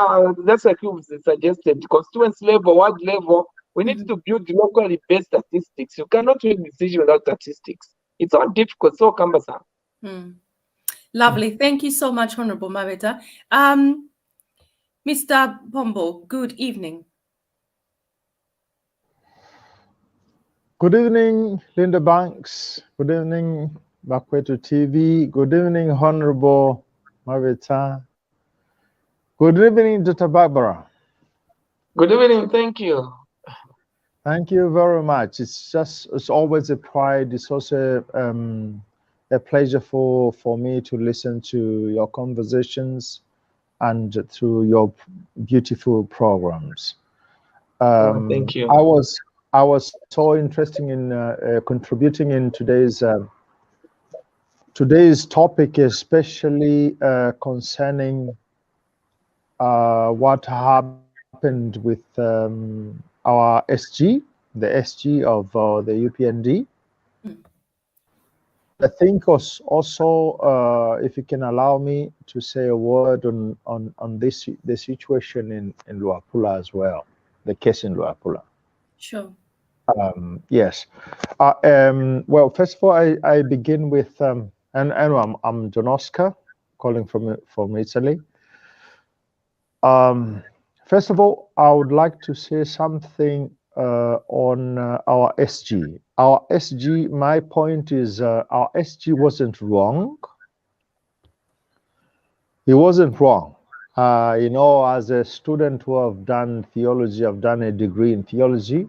that's like you suggested, constituency level, ward level, we need to build locally based statistics. You cannot make decisions without statistics. It's all difficult, so cumbersome. Lovely. Thank you so much, Honorable Maweta. Mr. Pombo, good evening. Good evening, Linda Banks. Good evening, Bakwetu TV. Good evening, Honorable Maweta. Good evening, Dr. Barbara. Good evening. Thank you. Thank you very much. It's always a pride. It's also a pleasure for me to listen to your conversations and through your beautiful programs. Thank you. I was so interested in contributing in today's topic, especially concerning what happened with our SG, the SG of the UPND. I think also, if you can allow me to say a word on the situation in Luapula as well, the case in Luapula. Sure. Yes. Well, first of all, I begin with, and I'm John Oscar, calling from Italy. First of all, I would like to say something on our SG. Our SG, my point is, our SG wasn't wrong. He wasn't wrong. As a student who have done theology, I've done a degree in theology.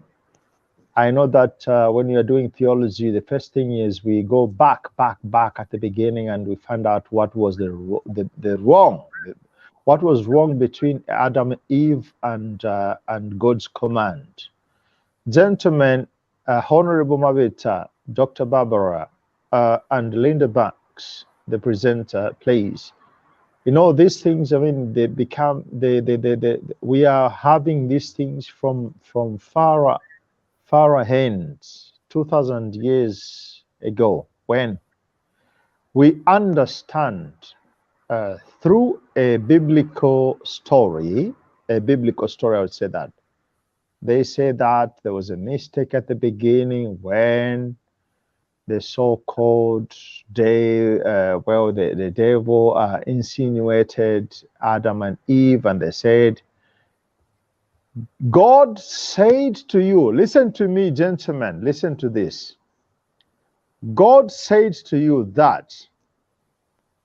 I know that when you're doing theology, the first thing is we go back at the beginning and we find out what was the wrong. What was wrong between Adam and Eve and God's command. Gentlemen, Honorable Maweta, Dr. Barbara, and Linda Banks, the presenter, please. These things, they become, we are having these things from far ahead, 2,000 years ago, when we understand through a biblical story, I would say that. They say that there was a mistake at the beginning when the so-called the devil insinuated Adam and Eve, and they said, God said to you, listen to me, gentlemen, listen to this. God said to you that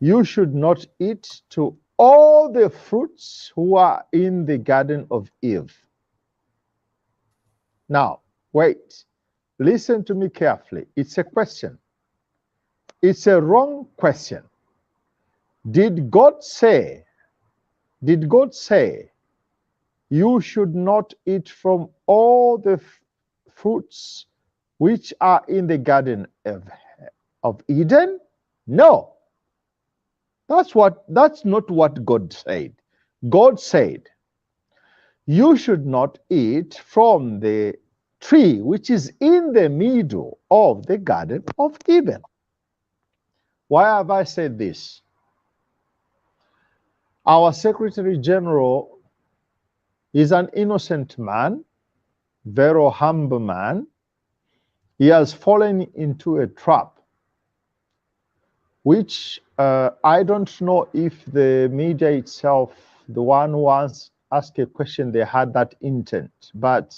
you should not eat to all the fruits who are in the Garden of Eve. Now, wait, listen to me carefully. It's a question. It's a wrong question. Did God say you should not eat from all the fruits which are in the Garden of Eden? No. That's not what God said. God said, you should not eat from the tree which is in the middle of the Garden of Eden. Why have I said this? Our Secretary General is an innocent man, very humble man. He has fallen into a trap, which I don't know if the media itself, the one who asked a question, they had that intent. But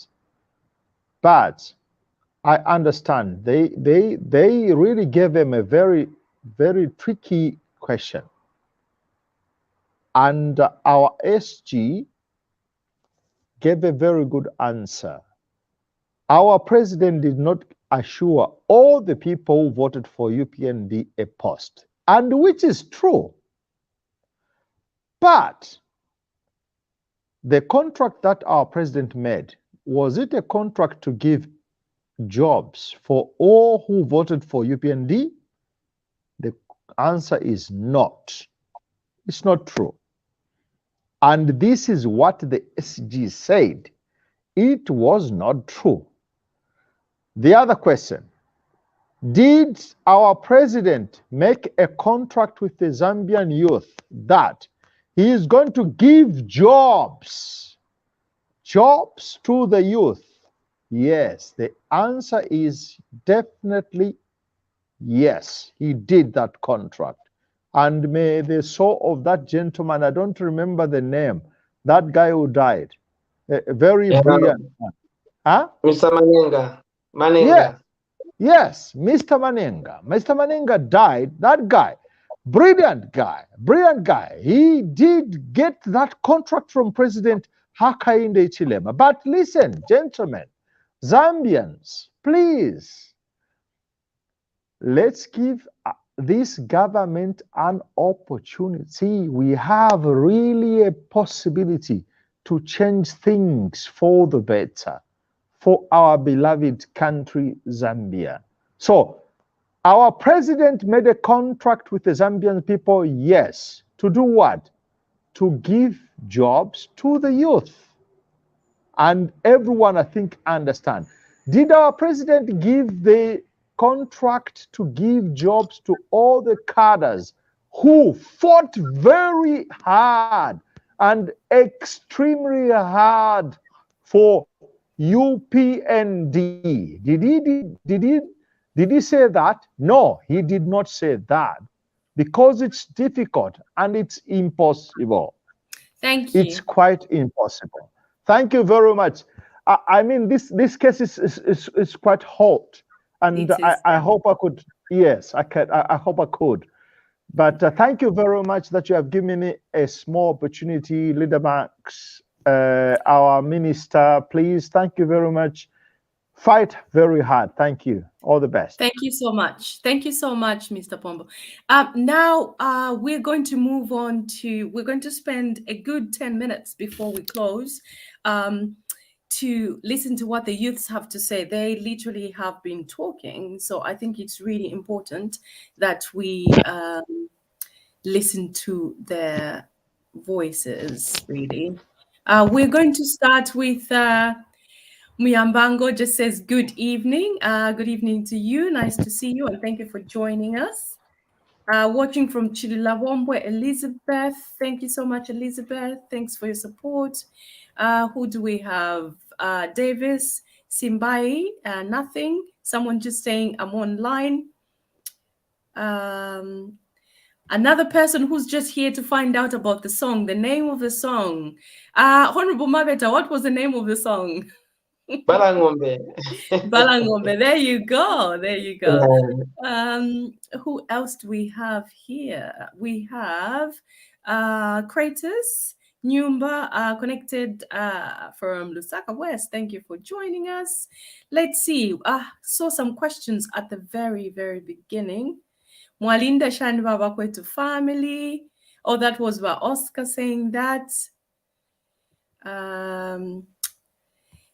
I understand they really gave him a very, very tricky question. And our SG gave a very good answer. Our president did not assure all the people who voted for UPND a post, and which is true. But the contract that our president made, was it a contract to give jobs for all who voted for UPND? The answer is not. It's not true. And this is what the SG said. It was not true. The other question, did our president make a contract with the Zambian youth that he is going to give jobs to the youth? Yes, the answer is definitely yes, he did that contract. And may the soul of that gentleman, I don't remember the name, that guy who died, a very brilliant man. Huh? Mr. Manenga. Yes, Mr. Manenga. Mr. Manenga died, that guy, brilliant guy. He did get that contract from President Hakainde Hichilema. But listen, gentlemen, Zambians, please, let's give this government an opportunity. We have really a possibility to change things for the better for our beloved country, Zambia. So, our president made a contract with the Zambian people, yes. To do what? To give jobs to the youth. And everyone, I think, understand. Did our president give the contract to give jobs to all the cadres who fought very hard and extremely hard for UPND? Did he say that? No, he did not say that, because it's difficult and it's impossible. Thank you. It's quite impossible. Thank you very much. I mean, this case is quite hot, and I hope I could. Yes, I hope I could. But thank you very much that you have given me a small opportunity, Leader Max, our minister. Please, thank you very much. Fight very hard. Thank you. All the best. Thank you so much. Thank you so much, Mr. Pombo. Now we're going to move on to, we're going to spend a good 10 minutes before we close to listen to what the youths have to say. They literally have been talking. So I think it's really important that we listen to their voices, really. We're going to start with Muyambango. Just says good evening. Good evening to you. Nice to see you, and thank you for joining us. Watching from Chililawombwe, Elizabeth. Thank you so much, Elizabeth. Thanks for your support. Who do we have? Davis, Simbai, nothing. Someone just saying I'm online. Another person who's just here to find out about the song, the name of the song. Honorable Mabeta, what was the name of the song? Balangombe. Balangombe. There you go. There you go. Yeah. Who else do we have here? We have Kratos Nyumba connected from Lusaka West. Thank you for joining us. Let's see. Saw some questions at the very, very beginning. Mwalinda Shanva Bakwetu family. Oh, that was by Oscar saying that.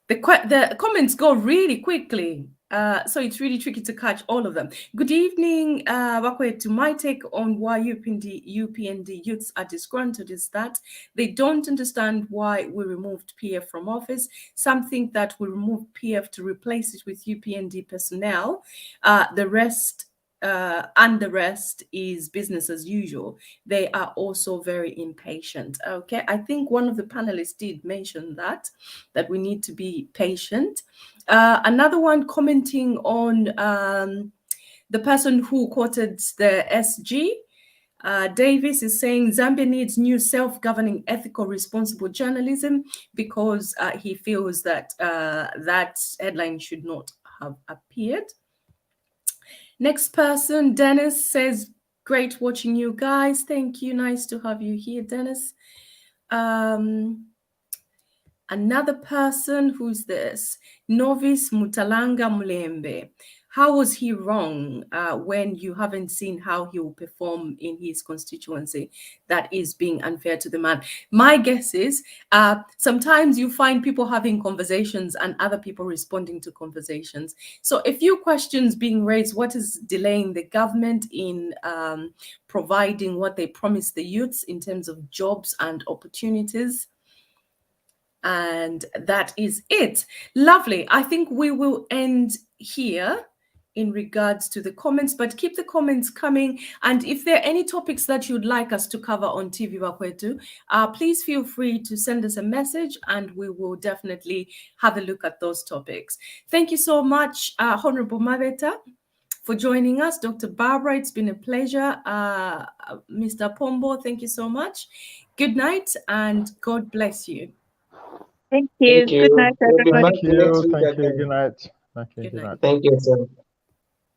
The comments go really quickly, so it's really tricky to catch all of them. Good evening, Bakwetu. My take on why UPND youths are disgruntled is that they don't understand why we removed PF from office. Some think that we removed PF to replace it with UPND personnel. The rest is business as usual. They are also very impatient. Okay, I think one of the panelists did mention that we need to be patient. Another one commenting on the person who quoted the SG, Davis is saying Zambia needs new self-governing, ethical, responsible journalism because he feels that that headline should not have appeared. Next person, Dennis, says, great watching you guys. Thank you. Nice to have you here, Dennis. Another person, who's this? Novice Mutalanga Mulembe. How was he wrong when you haven't seen how he will perform in his constituency? That is being unfair to the man. My guess is sometimes you find people having conversations and other people responding to conversations. So a few questions being raised. What is delaying the government in providing what they promised the youths in terms of jobs and opportunities? And that is it. Lovely. I think we will end here in regards to the comments, but keep the comments coming. And if there are any topics that you'd like us to cover on TVBAKWETU, please feel free to send us a message and we will definitely have a look at those topics. Thank you so much, Honorable Mabeta, for joining us. Dr. Barbara, it's been a pleasure. Mr. Pombo, thank you so much. Good night and God bless you. Thank you. Thank you. Good night, We'll be everybody. back next week Thank you. again. Good night. Thank you. Good night. Thank you, sir.